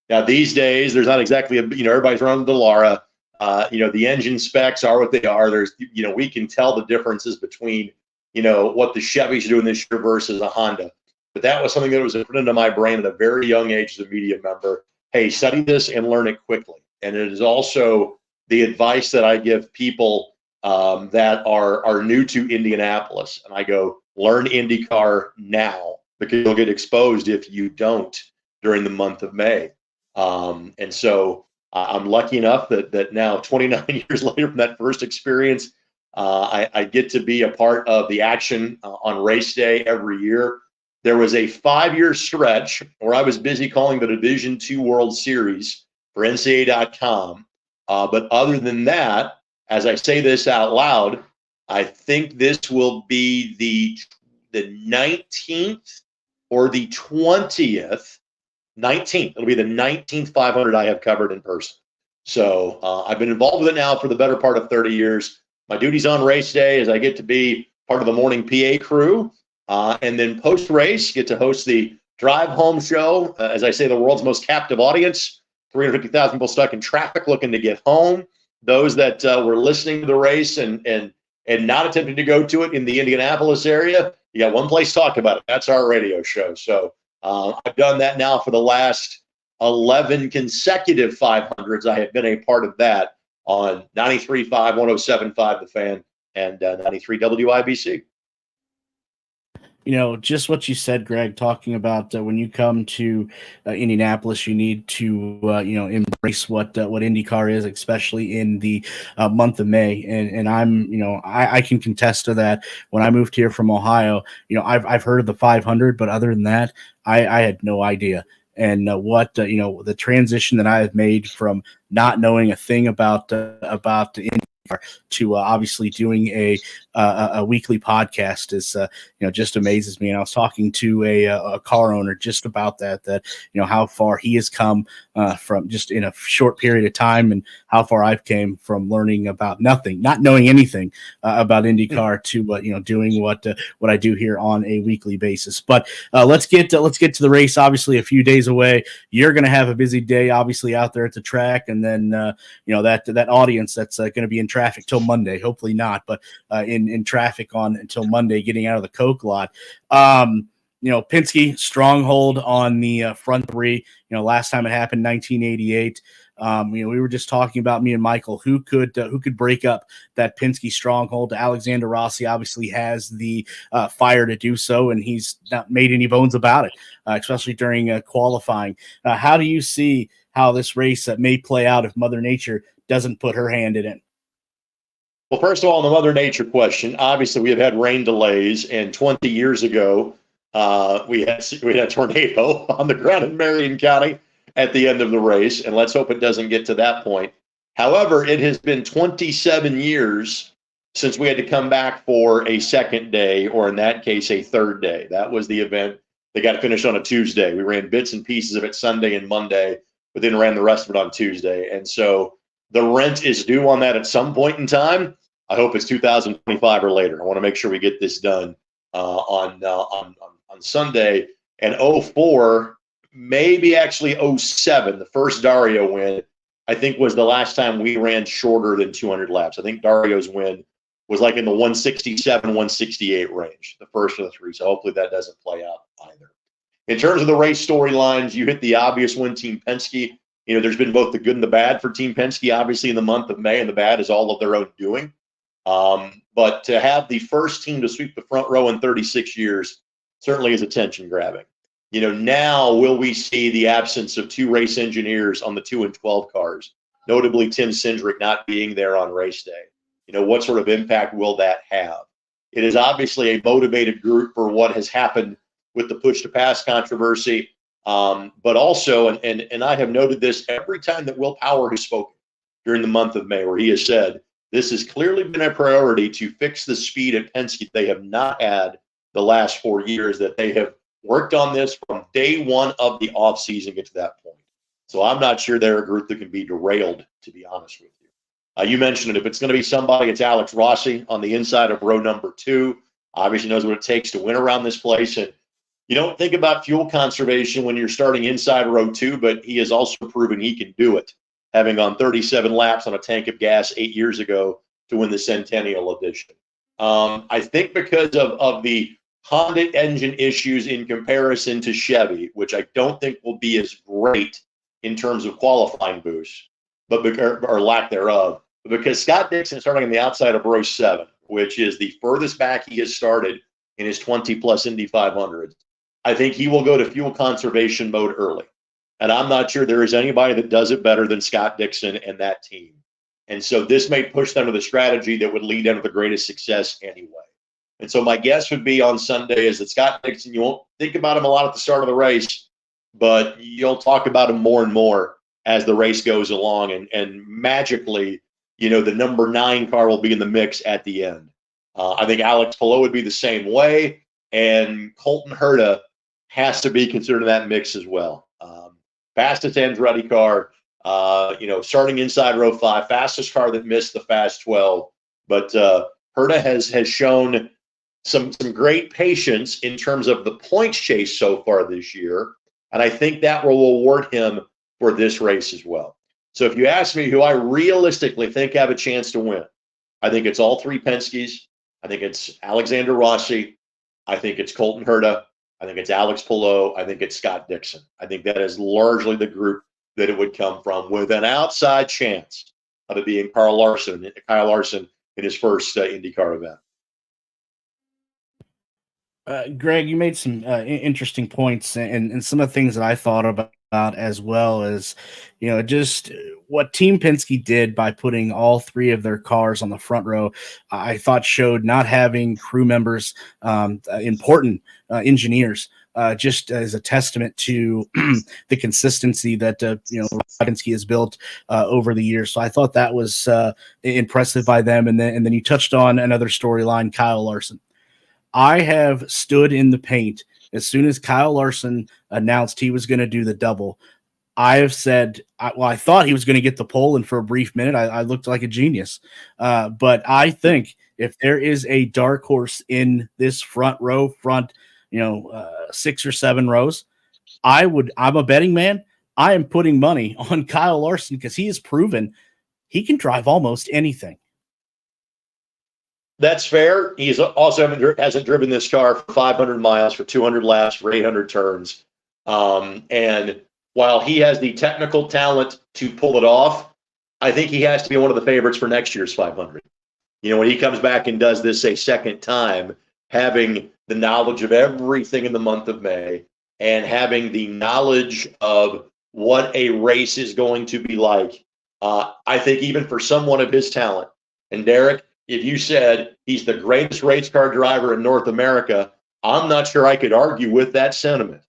Now, these days, there's not exactly everybody's running the Lara. The engine specs are what they are. There's, we can tell the differences between, what the Chevys are doing this year versus a Honda. But that was something that was put into my brain at a very young age as a media member. Hey, study this and learn it quickly. And it is also the advice that I give people that are new to Indianapolis. And I go, learn IndyCar now, because you'll get exposed if you don't during the month of May. And so I'm lucky enough that now 29 years later from that first experience, I get to be a part of the action on race day every year. There was a 5-year stretch where I was busy calling the Division II World Series for NCAA.com. But other than that, as I say this out loud, I think this will be the 19th or the 20th. 19th. It'll be the 19th 500 I have covered in person. So I've been involved with it now for the better part of 30 years. My duties on race day is I get to be part of the morning PA crew, and then post-race get to host the drive home show. As I say, the world's most captive audience, 350,000 people stuck in traffic looking to get home. Those that were listening to the race and not attempting to go to it in the Indianapolis area, you got one place to talk about it. That's our radio show. So I've done that now for the last 11 consecutive 500s. I have been a part of that on 93.5, 107.5 The Fan, and 93 WIBC. Just what you said, Greg, talking about when you come to Indianapolis, you need to, embrace what IndyCar is, especially in the month of May. And I'm, I can contest to that. When I moved here from Ohio, I've heard of the 500, but other than that, I had no idea. And the transition that I have made from not knowing a thing about IndyCar to obviously doing a weekly podcast is just amazes me. And I was talking to a car owner just about that how far he has come from just in a short period of time, and how far I've came from learning about nothing, not knowing anything about IndyCar to doing what I do here on a weekly basis. But let's get to the race. Obviously, a few days away. You're going to have a busy day, obviously, out there at the track, and then that audience that's going to be in traffic till Monday. Hopefully not, but in traffic until Monday, getting out of the Coke lot. Penske stronghold on the front three. Last time it happened, 1988. We were just talking about, me and Michael, who could break up that Penske stronghold. Alexander Rossi obviously has the fire to do so, and he's not made any bones about it, especially during qualifying. How do you see how this race may play out if Mother Nature doesn't put her hand in it? Well, first of all, on the Mother Nature question, obviously we have had rain delays, and 20 years ago we had a tornado on the ground in Marion County at the end of the race, and let's hope it doesn't get to that point. However, it has been 27 years since we had to come back for a second day, or in that case, a third day. That was the event that got finished on a Tuesday. We ran bits and pieces of it Sunday and Monday, but then ran the rest of it on Tuesday. And so the rent is due on that at some point in time. I hope it's 2025 or later. I want to make sure we get this done on Sunday. And 04, maybe actually 07, the first Dario win, I think was the last time we ran shorter than 200 laps. I think Dario's win was like in the 167, 168 range, the first of the three. So hopefully that doesn't play out either. In terms of the race storylines, you hit the obvious one, Team Penske. You know, there's been both the good and the bad for Team Penske, obviously, in the month of May, and the bad is all of their own doing. But to have the first team to sweep the front row in 36 years certainly is attention grabbing. You know, now will we see the absence of two race engineers on the 2 and 12 cars, notably Tim Cindric not being there on race day? You know, what sort of impact will that have? It is obviously a motivated group for what has happened with the push to pass controversy. But also, and I have noted this every time that Will Power has spoken during the month of May, where he has said, this has clearly been a priority to fix the speed at Penske they have not had the last 4 years, that they have worked on this from day one of the offseason get to that point. So I'm not sure they're a group that can be derailed, to be honest with you. You mentioned it. If it's going to be somebody, it's Alex Rossi on the inside of row number 2. Obviously knows what it takes to win around this place. And you don't think about fuel conservation when you're starting inside row 2, but he has also proven he can do it, having gone 37 laps on a tank of gas 8 years ago to win the Centennial Edition. I think because of the Honda engine issues in comparison to Chevy, which I don't think will be as great in terms of qualifying boost, but or lack thereof, but because Scott Dixon is starting on the outside of row 7, which is the furthest back he has started in his 20-plus Indy 500s, I think he will go to fuel conservation mode early. And I'm not sure there is anybody that does it better than Scott Dixon and that team. And so this may push them to the strategy that would lead them to the greatest success anyway. And so my guess would be on Sunday is that Scott Dixon, you won't think about him a lot at the start of the race, but you'll talk about him more and more as the race goes along. And magically, you know, the number 9 car will be in the mix at the end. I think Alex Palou would be the same way. And Colton Herta has to be considered in that mix as well. Fastest Andretti car, you know, starting inside row 5, fastest car that missed the fast 12. But Herta has shown some great patience in terms of the points chase so far this year. And I think that will reward him for this race as well. So if you ask me who I realistically think have a chance to win, I think it's all 3 Penskes. I think it's Alexander Rossi. I think it's Colton Herta. I think it's Alex Palou. I think it's Scott Dixon. I think that is largely the group that it would come from, with an outside chance of it being Kyle Larson in his first IndyCar event. Greg, you made some interesting points, and some of the things that I thought about as well as, you know, just what Team Penske did by putting all 3 of their cars on the front row, I thought showed not having crew members, important engineers, just as a testament to the consistency that, you know, Penske has built over the years. So I thought that was impressive by them. And then you touched on another storyline, Kyle Larson. I have stood in the paint as soon as Kyle Larson announced he was going to do the double. I have said, I thought he was going to get the pole, and for a brief minute, I looked like a genius. But I think if there is a dark horse in this front 6 or 7 rows, I'm a betting man. I am putting money on Kyle Larson because he has proven he can drive almost anything. That's fair. He's also hasn't driven this car for 500 miles, for 200 laps, for 800 turns. And while he has the technical talent to pull it off, I think he has to be one of the favorites for next year's 500. You know, when he comes back and does this a second time, having the knowledge of everything in the month of May and having the knowledge of what a race is going to be like, I think even for someone of his talent, and Derik, if you said he's the greatest race car driver in North America, I'm not sure I could argue with that sentiment.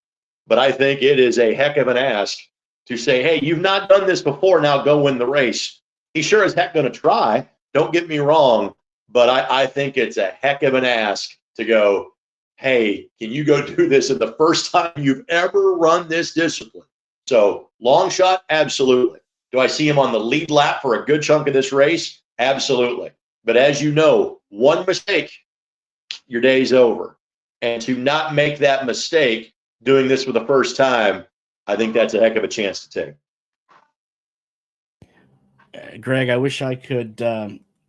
But I think it is a heck of an ask to say, hey, you've not done this before, now go win the race. He's sure as heck going to try, don't get me wrong, but I think it's a heck of an ask to go, hey, can you go do this in the first time you've ever run this discipline? So long shot, absolutely. Do I see him on the lead lap for a good chunk of this race? Absolutely. But as you know, one mistake, your day's over. And to not make that mistake doing this for the first time, I think that's a heck of a chance to take. Greg, I wish I could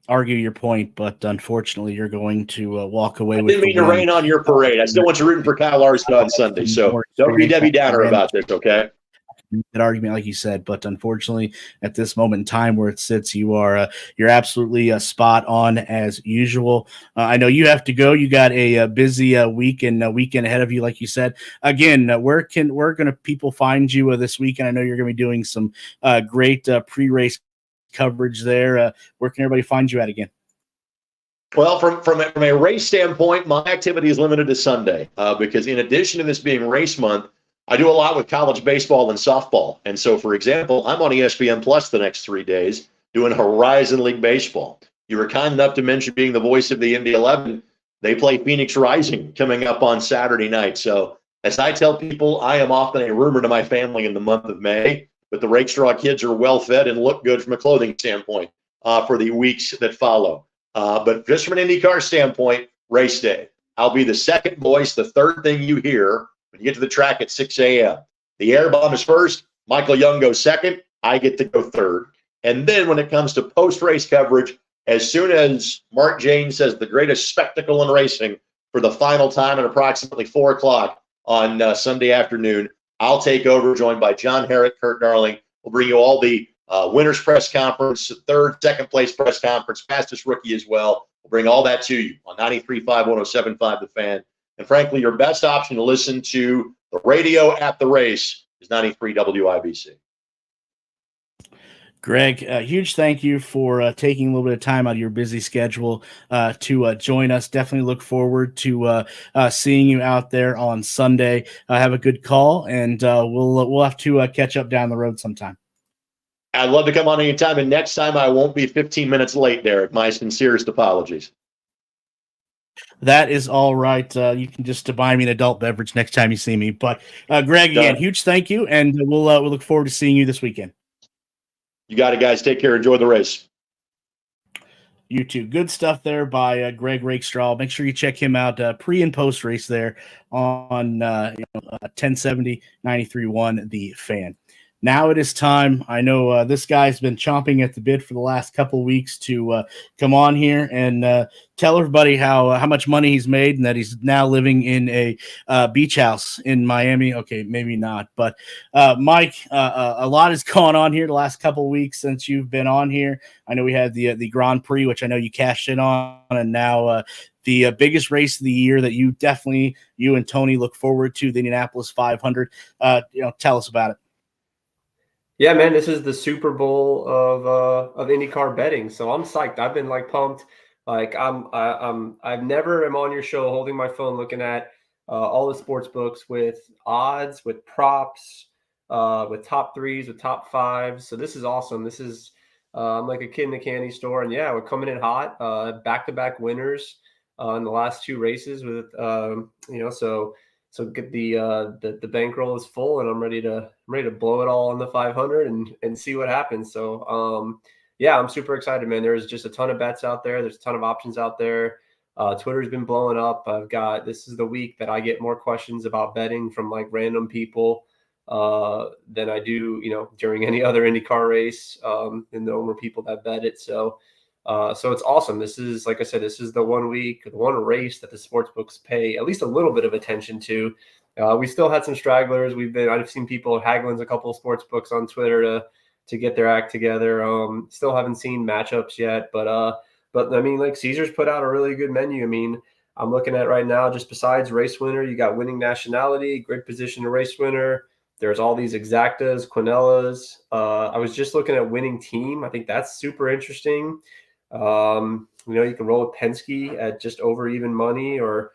argue your point, but unfortunately, you're going to walk away I with didn't the mean to win. rain on your parade. I still want you rooting for Kyle Larson on Sunday. So don't be Debbie Downer about this, okay? That argument, like you said, but unfortunately, at this moment in time where it sits, you're absolutely spot on as usual. I know you have to go. You got a busy weekend ahead of you, like you said. Again, where gonna people find you this weekend? I know you're gonna be doing some great pre-race coverage there. Where can everybody find you at again? Well, from a race standpoint, my activity is limited to Sunday because in addition to this being race month, I do a lot with college baseball and softball. And so, for example, I'm on ESPN Plus the next 3 days doing Horizon League baseball. You were kind enough to mention being the voice of the Indy 11. They play Phoenix Rising coming up on Saturday night. So as I tell people, I am often a rumor to my family in the month of May, but the Rakestraw kids are well fed and look good from a clothing standpoint for the weeks that follow. But just from an IndyCar standpoint, race day. I'll be the second voice, the third thing you hear when you get to the track at 6 a.m. The air bomb is first. Michael Young goes second. I get to go third. And then when it comes to post-race coverage, as soon as Mark Jane says the greatest spectacle in racing for the final time at approximately 4 o'clock on Sunday afternoon, I'll take over, joined by John Herrick, Kurt Darling. We'll bring you all the winners press conference, third, second place press conference, fastest rookie as well. We'll bring all that to you on 93.5, 107.5 The Fan. And frankly, your best option to listen to the radio at the race is 93 WIBC. Greg, a huge thank you for taking a little bit of time out of your busy schedule to join us. Definitely look forward to seeing you out there on Sunday. Have a good call, and we'll have to catch up down the road sometime. I'd love to come on anytime, and next time I won't be 15 minutes late, Derek. My sincerest apologies. That is all right. You can just buy me an adult beverage next time you see me. But Greg, again, huge thank you, and we'll look forward to seeing you this weekend. You got it, guys. Take care. Enjoy the race. You too. Good stuff there by Greg Rakestraw. Make sure you check him out pre and post race there on 1070 93.1 The Fan. Now it is time. I know this guy's been chomping at the bit for the last couple of weeks to come on here and tell everybody how much money he's made and that he's now living in a beach house in Miami. Okay, maybe not. But, Mike, a lot has gone on here the last couple of weeks since you've been on here. I know we had the Grand Prix, which I know you cashed in on, and now the biggest race of the year that you and Tony look forward to, the Indianapolis 500. Tell us about it. Yeah, man, this is the Super Bowl of IndyCar betting, so I'm psyched. I've been pumped. I've never am on your show holding my phone looking at all the sports books with odds, with props, with top threes, with top fives. So this is awesome. This is I'm like a kid in a candy store, and yeah, we're coming in hot. Back-to-back winners in the last two races with So get the bankroll is full, and I'm ready to blow it all on the 500 and see what happens. So yeah, I'm super excited, man. There's just a ton of bets out there. There's a ton of options out there. Twitter's been blowing up. This is the week that I get more questions about betting from random people than I do, during any other IndyCar race. And there are more people that bet it. So it's awesome. This is, like I said, this is the 1 week, the one race that the sports books pay at least a little bit of attention to. We still had some stragglers. I've seen people haggling a couple of sports books on Twitter to get their act together. Still haven't seen matchups yet, but I mean, Caesars put out a really good menu. I mean, I'm looking at right now, just besides race winner, you got winning nationality, grid position to race winner. There's all these exactas, quinellas. I was just looking at winning team. I think that's super interesting. You can roll with Penske at just over even money, or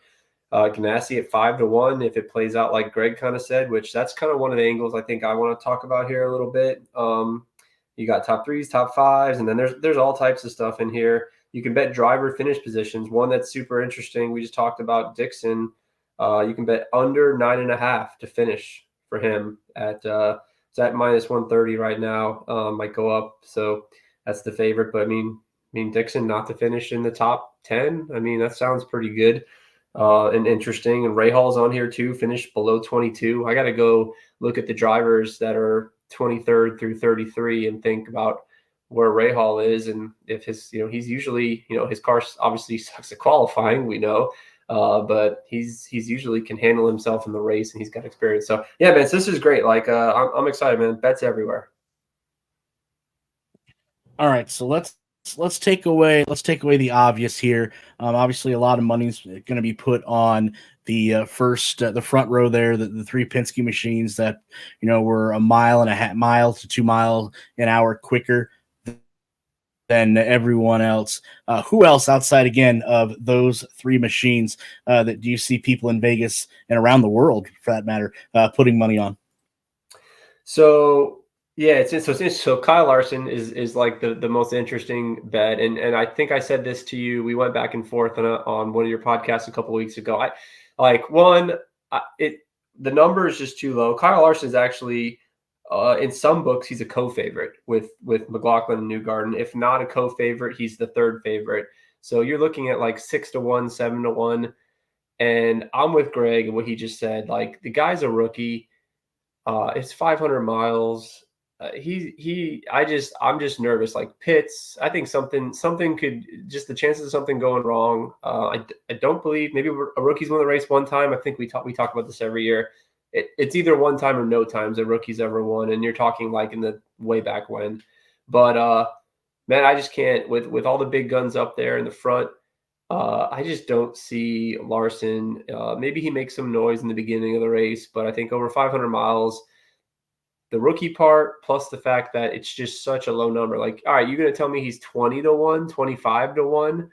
Ganassi at 5-1 if it plays out like Greg kind of said, which that's kind of one of the angles I think I want to talk about here a little bit. You got top threes, top fives, and then there's all types of stuff in here. You can bet driver finish positions. One that's super interesting, we just talked about Dixon. You can bet under 9.5 to finish for him at it's at minus 130 right now. Might go up, so that's the favorite. But I mean Dixon not to finish in the top 10. I mean, that sounds pretty good and interesting. And Rahaal's on here too, finished below 22. I got to go look at the drivers that are 23rd through 33 and think about where Rahal is, and if his, he's usually, his car obviously sucks at qualifying, we know, but he's usually can handle himself in the race, and he's got experience. So yeah, man, so this is great. Like, I'm excited, man. Bets everywhere. All right, so let's take away the obvious here. Obviously, a lot of money's going to be put on the front row there, the three Penske machines that were a mile to 2 mile an hour quicker than everyone else. Who else outside again of those three machines that do you see people in Vegas and around the world, for that matter, putting money on? So yeah, so Kyle Larson is like the most interesting bet, and I think I said this to you. We went back and forth on one of your podcasts a couple of weeks ago. The number is just too low. Kyle Larson is actually in some books he's a co-favorite with McLaughlin and Newgarden. If not a co-favorite, he's the third favorite. So you're looking at like 6-1, 7-1, and I'm with Greg and what he just said. Like, the guy's a rookie. It's 500 miles. I'm just nervous. Like, pits, I think something could, just the chances of something going wrong. I don't believe, maybe a rookie's won the race one time. I think we talk about this every year. It's either one time or no times a rookie's ever won, and you're talking like in the way back when. But man, I just can't, with all the big guns up there in the front. I just don't see Larson. Maybe he makes some noise in the beginning of the race, but I think over 500 miles, the rookie part, plus the fact that it's just such a low number. Like, all right, you're going to tell me he's 20-1, 25-1.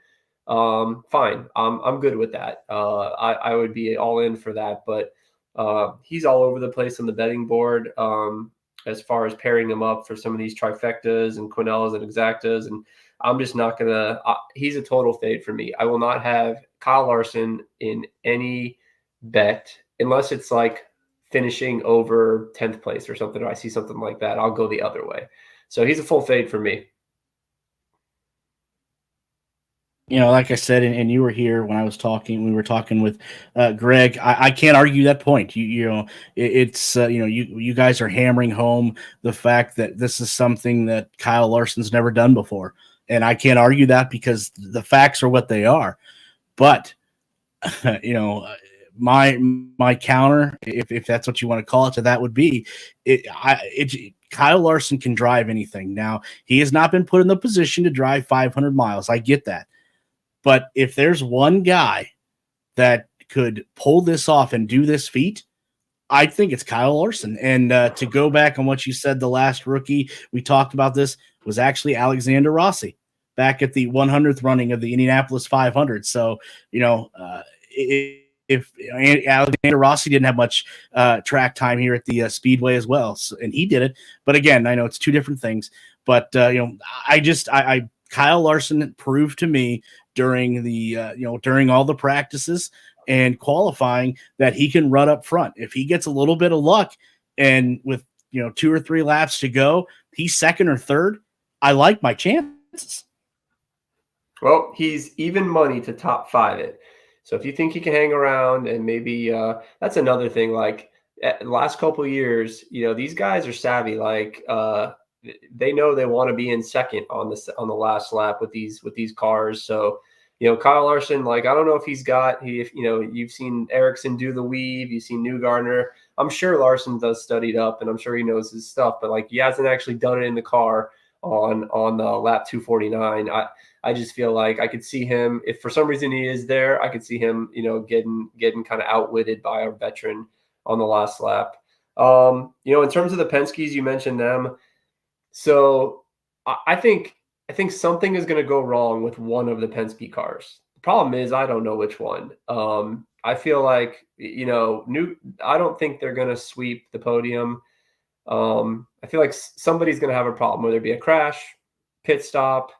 Fine. I'm good with that. I would be all in for that, but he's all over the place on the betting board as far as pairing him up for some of these trifectas and Quinellas and exactas. And I'm just not going to, he's a total fade for me. I will not have Kyle Larson in any bet unless it's like finishing over 10th place or something, or I see something like that. I'll go the other way. So he's a full fade for me. Like I said, and you were here when we were talking with Greg. I can't argue that point. It's you guys are hammering home the fact that this is something that Kyle Larson's never done before. And I can't argue that because the facts are what they are. But, my counter, if that's what you want to call it, to that would be Kyle Larson can drive anything. Now, he has not been put in the position to drive 500 miles. I get that. But if there's one guy that could pull this off and do this feat, I think it's Kyle Larson. And to go back on what you said, the last rookie we talked about this was actually Alexander Rossi back at the 100th running of the Indianapolis 500. So, if Alexander Rossi didn't have much track time here at the Speedway as well, and he did it. But again, I know it's two different things. But Kyle Larson proved to me during during all the practices and qualifying that he can run up front. If he gets a little bit of luck and with 2 or 3 laps to go, he's second or third, I like my chances. Well, he's even money to top 5 it. So if you think he can hang around, and maybe that's another thing, like the last couple of years, these guys are savvy. Like they know they want to be in second on the last lap with these cars. So, Kyle Larson, like, I don't know if you've seen Ericsson do the weave, you've seen Newgarden. I'm sure Larson does studied up, and I'm sure he knows his stuff, but like, he hasn't actually done it in the car on lap 249. I just feel like I could see him, if for some reason he is there, I could see him, getting kind of outwitted by our veteran on the last lap. In terms of the Penske's, you mentioned them. So I think something is going to go wrong with one of the Penske cars. The problem is I don't know which one. I feel like, I don't think they're going to sweep the podium. I feel like somebody's going to have a problem, whether it be a crash, pit stop,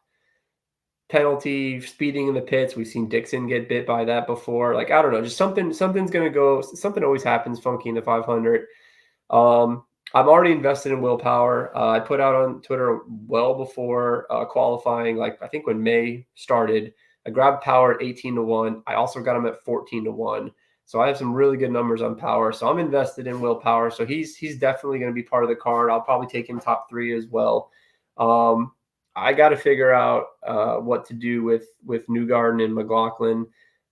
penalty, speeding in the pits. We've seen Dixon get bit by that before. Like, I don't know, just something's going to go, something always happens funky in the 500. I'm already invested in willpower. I put out on Twitter well before qualifying, like I think when May started, I grabbed Power at 18-1. I also got him at 14-1. So I have some really good numbers on Power. So I'm invested in willpower. So he's definitely going to be part of the card. I'll probably take him top 3 as well. I got to figure out what to do with Newgarden and McLaughlin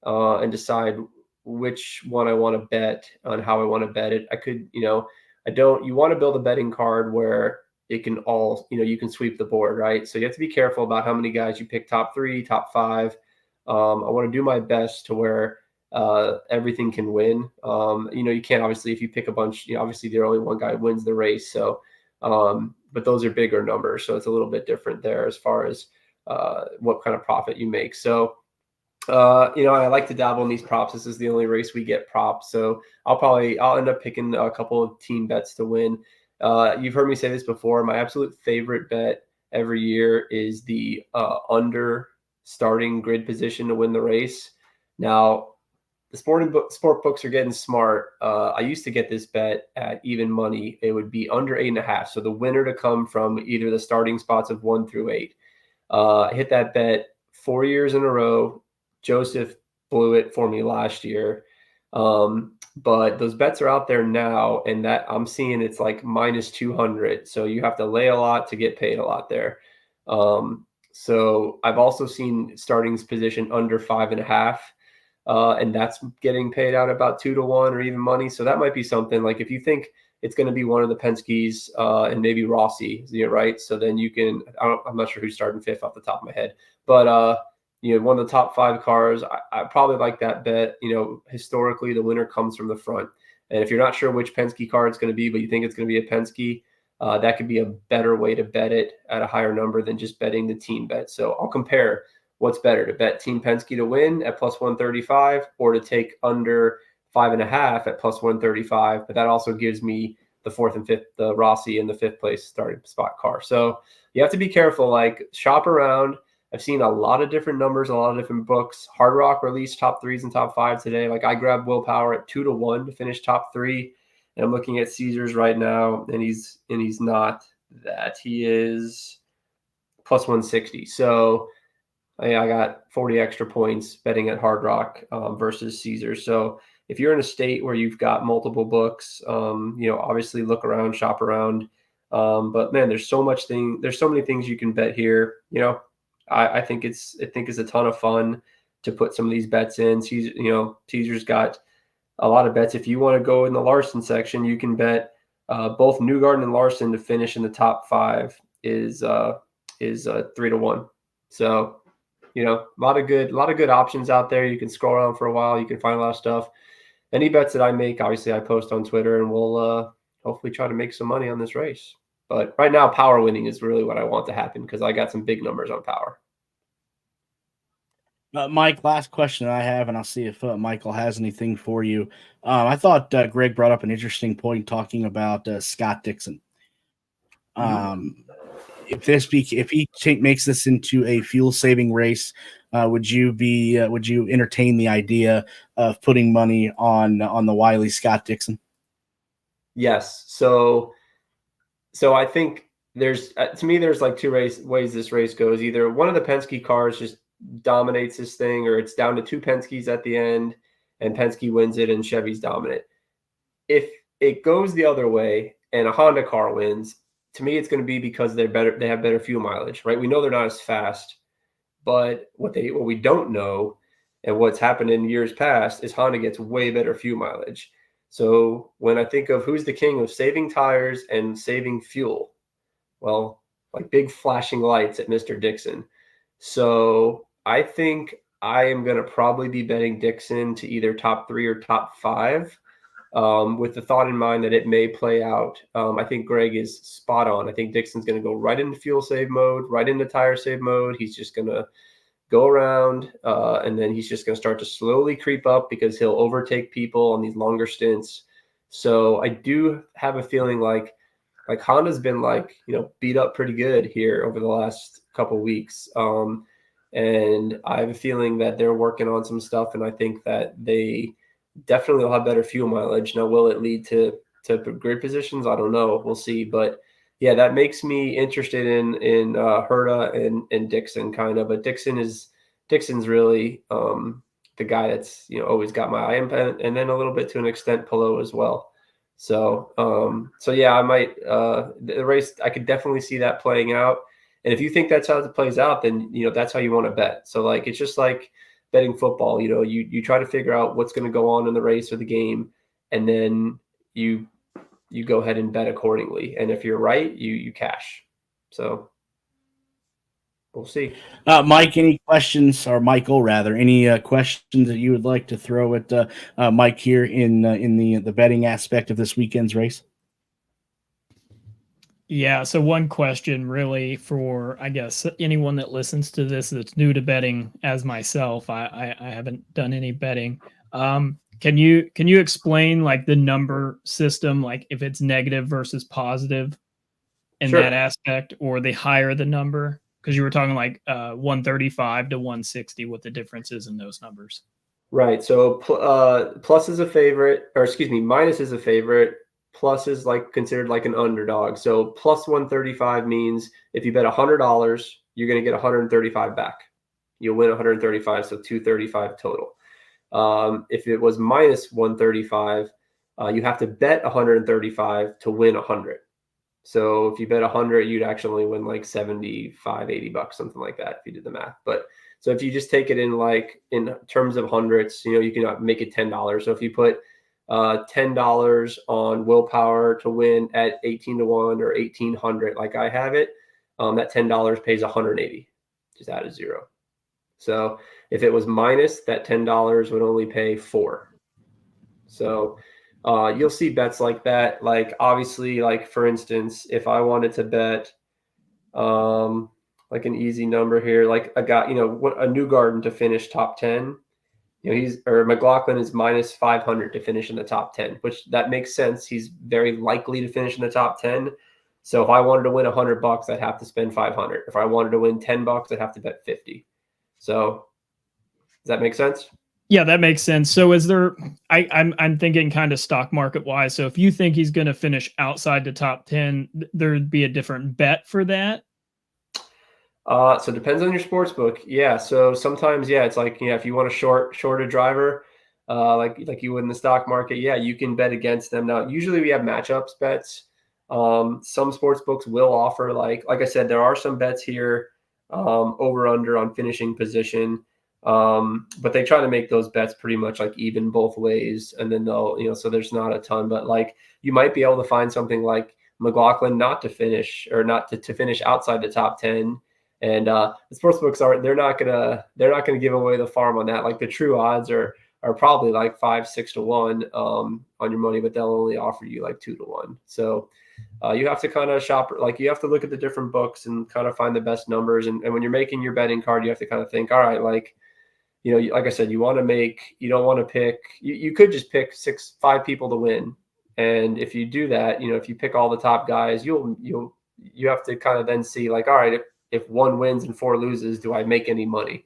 and decide which one I want to bet on, how I want to bet it. I could, you want to build a betting card where it can all, you can sweep the board, right? So you have to be careful about how many guys you pick top 3, top 5. I want to do my best to where everything can win. You can't, obviously, if you pick a bunch, obviously there only one guy wins the race. So, but those are bigger numbers. So it's a little bit different there as far as what kind of profit you make. So, I like to dabble in these props. This is the only race we get props. So I'll end up picking a couple of team bets to win. You've heard me say this before. My absolute favorite bet every year is the under starting grid position to win the race. Now, the sport books are getting smart. I used to get this bet at even money. It would be under 8.5. So the winner to come from either the starting spots of 1 through 8. I hit that bet 4 years in a row. Joseph blew it for me last year. But those bets are out there now, and that I'm seeing it's like minus 200. So you have to lay a lot to get paid a lot there. So I've also seen startings position under 5.5. And that's getting paid out about 2 to 1 or even money. So that might be something like if you think it's going to be one of the Penske's and maybe Rossi, right? So then you can, I'm not sure who's starting 5th off the top of my head, but one of the top 5 cars, I probably like that bet. Historically, the winner comes from the front. And if you're not sure which Penske car it's going to be, but you think it's going to be a Penske, that could be a better way to bet it at a higher number than just betting the team bet. So I'll compare what's better, to bet Team Penske to win at plus 135 or to take under 5.5 at plus 135. But that also gives me the 4th and 5th, the Rossi and the 5th place starting spot car. So you have to be careful, like shop around. I've seen a lot of different numbers, a lot of different books. Hard Rock released top 3s and top 5 today. Like I grabbed Willpower at 2 to 1 to finish top 3. And I'm looking at Caesars right now, and he's not that. He is plus 160. So I got 40 extra points betting at Hard Rock versus Caesars. So if you're in a state where you've got multiple books, obviously look around, shop around. But man, there's so many things you can bet here. I think it's a ton of fun to put some of these bets in. Caesar's got a lot of bets. If you want to go in the Larson section, you can bet both Newgarden and Larson to finish in the top 5 is 3 to 1. So, a lot of good options out there. You can scroll around for a while. You can find a lot of stuff. Any bets that I make, obviously I post on Twitter, and we'll hopefully try to make some money on this race. But right now, power winning is really what I want to happen because I got some big numbers on power. Mike, last question I have, and I'll see if Michael has anything for you. I thought Greg brought up an interesting point talking about Scott Dixon. If he makes this into a fuel saving race, would you entertain the idea of putting money on the wily Scott Dixon? Yes. So I think there's like 2 ways this race goes. Either one of the Penske cars just dominates this thing, or it's down to 2 Penskes at the end and Penske wins it and Chevy's dominant. If it goes the other way and a Honda car wins, to me it's going to be because they have better fuel mileage, right? We know they're not as fast, but what we don't know and what's happened in years past is Honda gets way better fuel mileage. So when I think of who's the king of saving tires and saving fuel, well, like big flashing lights at Mr. Dixon. So I think I am going to probably be betting Dixon to either top 3 or top 5 with the thought in mind that it may play out. I think Greg is spot on. I think Dixon's going to go right into fuel save mode, right into tire save mode. He's just going to go around and then he's just going to start to slowly creep up because he'll overtake people on these longer stints. So I do have a feeling like Honda's been beat up pretty good here over the last couple weeks. And I have a feeling that they're working on some stuff, and I think that they definitely will have better fuel mileage. Now, will it lead to grid positions? I don't know. We'll see. But yeah, that makes me interested in Herta and Dixon kind of. But Dixon's really the guy that's always got my eye on, and then a little bit to an extent Pelot as well. So yeah, I might the race. I could definitely see that playing out. And if you think that's how it plays out, then, that's how you want to bet. So like, it's just like betting football, you try to figure out what's going to go on in the race or the game. And then you go ahead and bet accordingly. And if you're right, you cash. So we'll see. Mike, any questions, or Michael rather, any questions that you would like to throw at Mike here in the betting aspect of this weekend's race? Yeah. So one question really for, I guess, anyone that listens to this that's new to betting as myself. I haven't done any betting. Can you explain like the number system, like if it's negative versus positive in Sure. that aspect, or the higher the number? Because you were talking like 135 to 160, what the difference is in those numbers. Right. So plus is a favorite, or excuse me, minus is a favorite. Plus is like considered like an underdog. So plus 135 means if you bet $100, you're going to get 135 back. You'll win 135, so 235 total. If it was minus 135, you have to bet 135 to win 100. So if you bet 100, you'd actually win like 75, $80, something like that, if you did the math. But so if you just take it in terms of hundreds, you can make it $10. So if you put $10 on willpower to win at 18 to 1 or 1800, like I have it, that $10 pays 180, just add a zero. So if it was minus, that $10 would only pay 4. So you'll see bets like that. Like obviously, like for instance, if I wanted to bet like an easy number here, like a guy, a Newgarden to finish top 10, McLaughlin is minus 500 to finish in the top 10, which that makes sense. He's very likely to finish in the top 10. So if I wanted to win $100, I'd have to spend 500. If I wanted to win $10, I'd have to bet 50. So does that make sense? Yeah, that makes sense. So is there, I'm thinking kind of stock market wise. So if you think he's going to finish outside the top 10, there'd be a different bet for that. So it depends on your sports book. Yeah. So sometimes, it's like, if you want to short a driver, like you would in the stock market, you can bet against them. Now, usually we have matchups bets. Some sports books will offer, like I said, there are some bets here, over under on finishing position. But they try to make those bets pretty much like even both ways. And then they'll, so there's not a ton, but like you might be able to find something like McLaughlin not to finish, or not to finish outside the top 10. And the sports books they're not gonna give away the farm on that. Like the true odds are probably like 5-6 to 1 on your money, but they'll only offer you like 2 to 1. So you have to kind of shop, like you have to look at the different books and kind of find the best numbers. And when you're making your betting card, you have to kind of think, all right, like, like I said, you don't want to pick, you could just pick 5 people to win. And if you do that, if you pick all the top guys, you have to kind of then see like, all right, if 1 wins and 4 loses, do I make any money?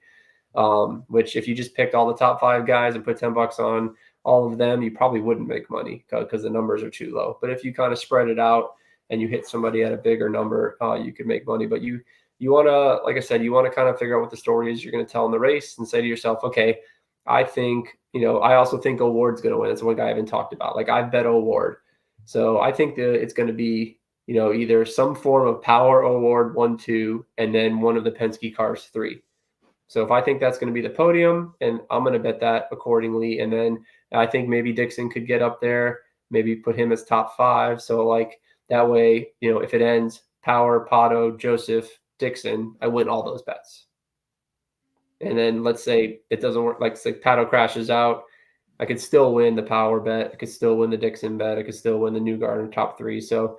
Which if you just picked all the top 5 guys and put $10 on all of them, you probably wouldn't make money because the numbers are too low. But if you kind of spread it out and you hit somebody at a bigger number, you could make money. But you want to, like I said, you want to kind of figure out what the story is you're going to tell in the race and say to yourself, okay, I think, I also think O'Ward's going to win. It's one guy I haven't talked about. Like I bet O'Ward. So I think that it's going to be, either some form of power O'Ward 1-2, and then one of the Penske cars 3. So if I think that's going to be the podium, and I'm going to bet that accordingly. And then I think maybe Dixon could get up there, maybe put him as top 5. So like that way, if it ends Power, Pato, Joseph, Dixon, I win all those bets. And then let's say it doesn't work, like say Pato crashes out, I could still win the Power bet. I could still win the Dixon bet. I could still win the Newgarden top 3. So,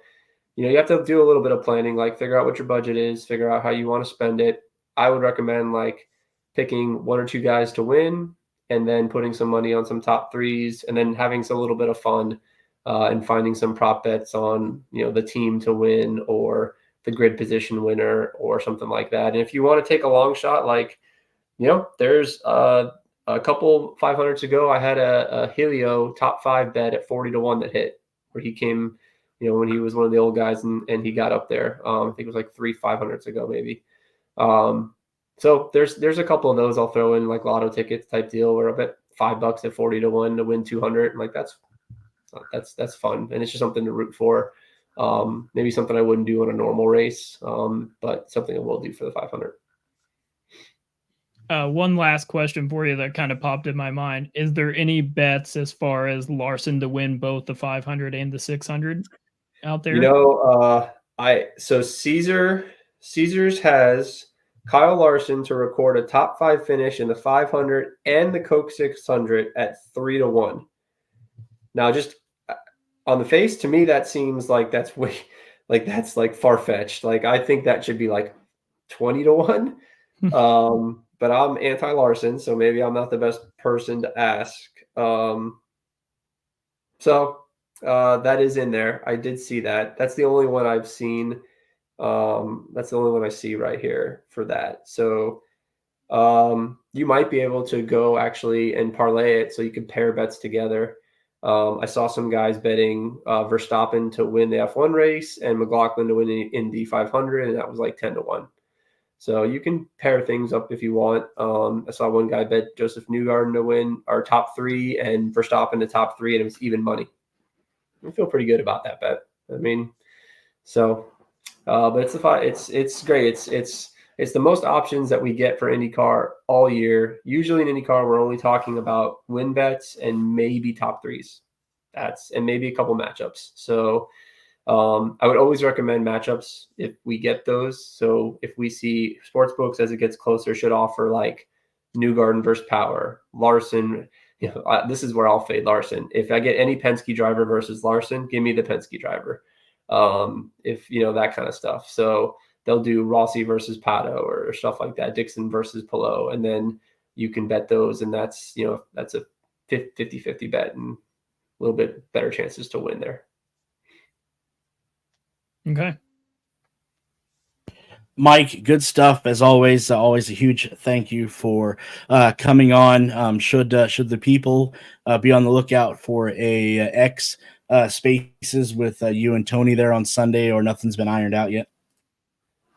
you have to do a little bit of planning, like figure out what your budget is, figure out how you want to spend it. I would recommend like picking 1 or 2 guys to win and then putting some money on some top 3s and then having a little bit of fun and finding some prop bets on, the team to win or the grid position winner or something like that. And if you want to take a long shot, like, there's a couple 500s ago, I had a Helio top 5 bet at 40 to 1 that hit, where he came, when he was one of the old guys and he got up there. I think it was like 3 500s ago, maybe. So there's a couple of those I'll throw in, like lotto tickets type deal, where I bet $5 at 40 to 1 to win 200. And like that's fun, and it's just something to root for. Maybe something I wouldn't do on a normal race, but something I will do for the 500. One last question for you that kind of popped in my mind. Is there any bets as far as Larson to win both the 500 and the 600 out there? So Caesars has Kyle Larson to record a top 5 finish in the 500 and the Coke 600 at 3-1. Now, just on the face, to me, that seems like that's like far-fetched. Like, I think that should be like 20-1. But I'm anti-Larson, so maybe I'm not the best person to ask. So that is in there. I did see that. That's the only one I've seen. That's the only one I see right here for that. So you might be able to go actually and parlay it so you can pair bets together. I saw some guys betting Verstappen to win the F1 race and McLaughlin to win the Indy 500, and that was like 10-1. So you can pair things up if you want. I saw one guy bet Joseph Newgarden to win our top 3 and Verstappen to top 3, and it was even money. I feel pretty good about that bet. I mean, so, but it's great. It's the most options that we get for IndyCar all year. Usually in IndyCar, we're only talking about win bets and maybe top 3s. And maybe a couple matchups. So I would always recommend matchups if we get those. So if we see sportsbooks as it gets closer should offer like Newgarden versus Power, Larson. This is where I'll fade Larson. If I get any Penske driver versus Larson, give me the Penske driver. If that kind of stuff. So they'll do Rossi versus Pato or stuff like that, Dixon versus Palou, and then you can bet those, and that's a 50-50 bet and a little bit better chances to win there. Okay. Mike, good stuff as always. Always a huge thank you for coming on. Should the people be on the lookout for a X Spaces with you and Tony there on Sunday, or nothing's been ironed out yet?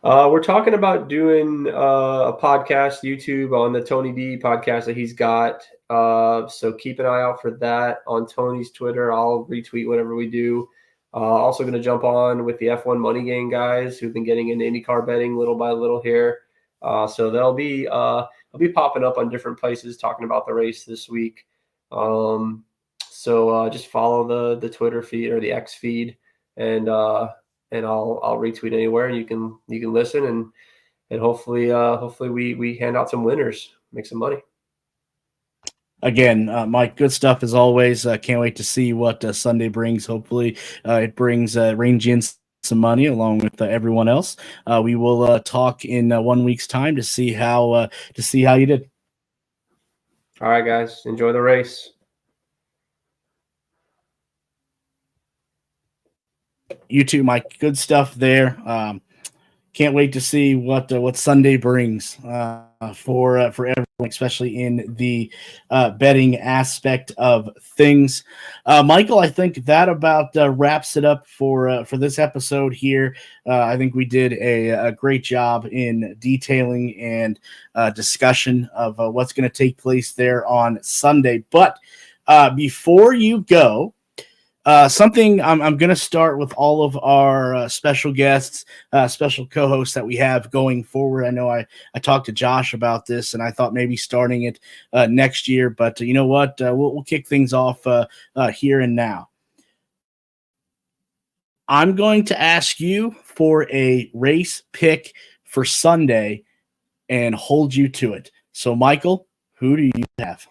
We're talking about doing a podcast, YouTube, on the Tony D podcast that he's got. So keep an eye out for that on Tony's Twitter. I'll retweet whatever we do. Also going to jump on with the F1 Money Gang guys who've been getting into IndyCar betting little by little here. So they'll be popping up on different places talking about the race this week. So just follow the Twitter feed or the X feed, and I'll retweet anywhere, and you can listen and hopefully we hand out some winners, make some money. Again, Mike, good stuff as always. Can't wait to see what Sunday brings. Hopefully, it brings range in some money along with everyone else. We will talk in 1 week's time to see how you did. All right, guys, enjoy the race. You too, Mike. Good stuff there. Can't wait to see what Sunday brings for everyone, especially in the betting aspect of things. Michael, I think that about wraps it up for this episode here. I think we did a great job in detailing and discussion of what's going to take place there on Sunday. But before you go, something I'm going to start with all of our special guests, special co-hosts that we have going forward. I know I talked to Josh about this, and I thought maybe starting it next year, but you know what? We'll kick things off here and now. I'm going to ask you for a race pick for Sunday and hold you to it. So, Michael, who do you have?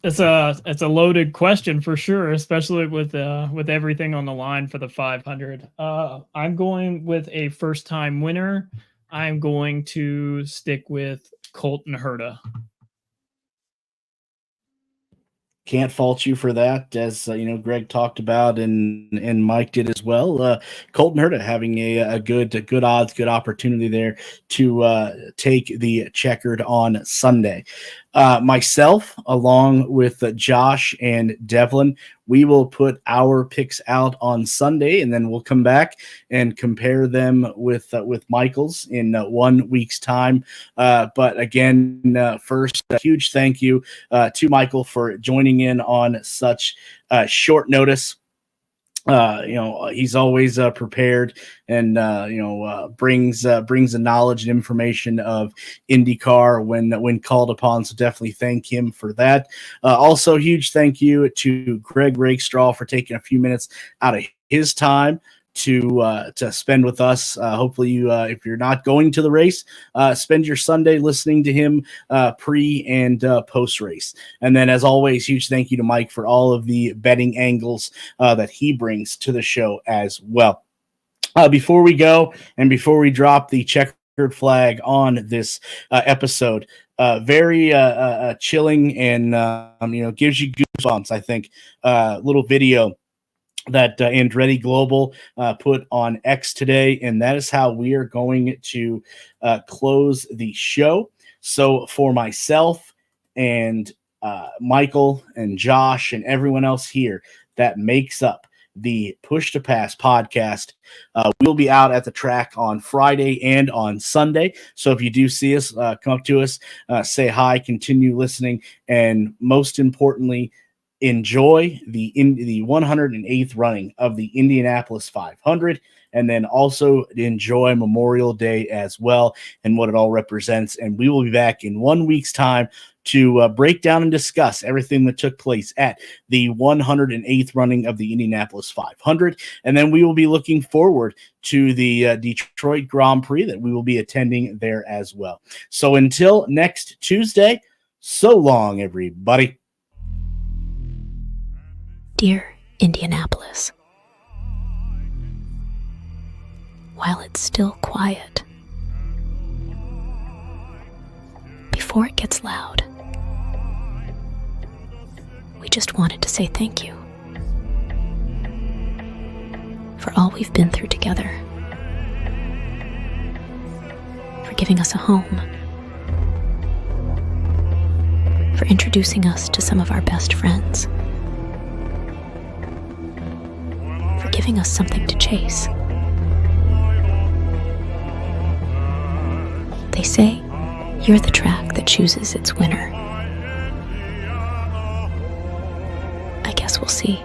It's a loaded question for sure, especially with everything on the line for the 500. I'm going with a first time winner. I'm going to stick with Colton Herta. Can't fault you for that, as Greg talked about and Mike did as well. Colton Herta having a good odds, good opportunity there to take the checkered on Sunday. Myself, along with Josh and Devlin, we will put our picks out on Sunday, and then we'll come back and compare them with Michael's in 1 week's time. But again, first, a huge thank you to Michael for joining in on such short notice. he's always prepared and brings the knowledge and information of IndyCar when called upon. So definitely thank him for that. Also, huge thank you to Greg Rakestraw for taking a few minutes out of his time to spend with us. Hopefully you, if you're not going to the race, spend your Sunday listening to him pre and post race. And then, as always, huge thank you to Mike for all of the betting angles that he brings to the show as well. Before we go and before we drop the checkered flag on this episode, very chilling and gives you goosebumps. I think little video that Andretti Global put on X today, and that is how we are going to close the show. So for myself and Michael and Josh and everyone else here that makes up the Push to Pass podcast, we'll be out at the track on Friday and on Sunday. So if you do see us, come up to us, say hi, continue listening, and most importantly, enjoy the 108th running of the Indianapolis 500, and then also enjoy Memorial Day as well and what it all represents. And we will be back in 1 week's time to break down and discuss everything that took place at the 108th running of the Indianapolis 500. And then we will be looking forward to the Detroit Grand Prix that we will be attending there as well. So until next Tuesday, so long, everybody. Dear Indianapolis, while it's still quiet, before it gets loud, we just wanted to say thank you for all we've been through together, for giving us a home, for introducing us to some of our best friends, for giving us something to chase. They say you're the track that chooses its winner. I guess we'll see.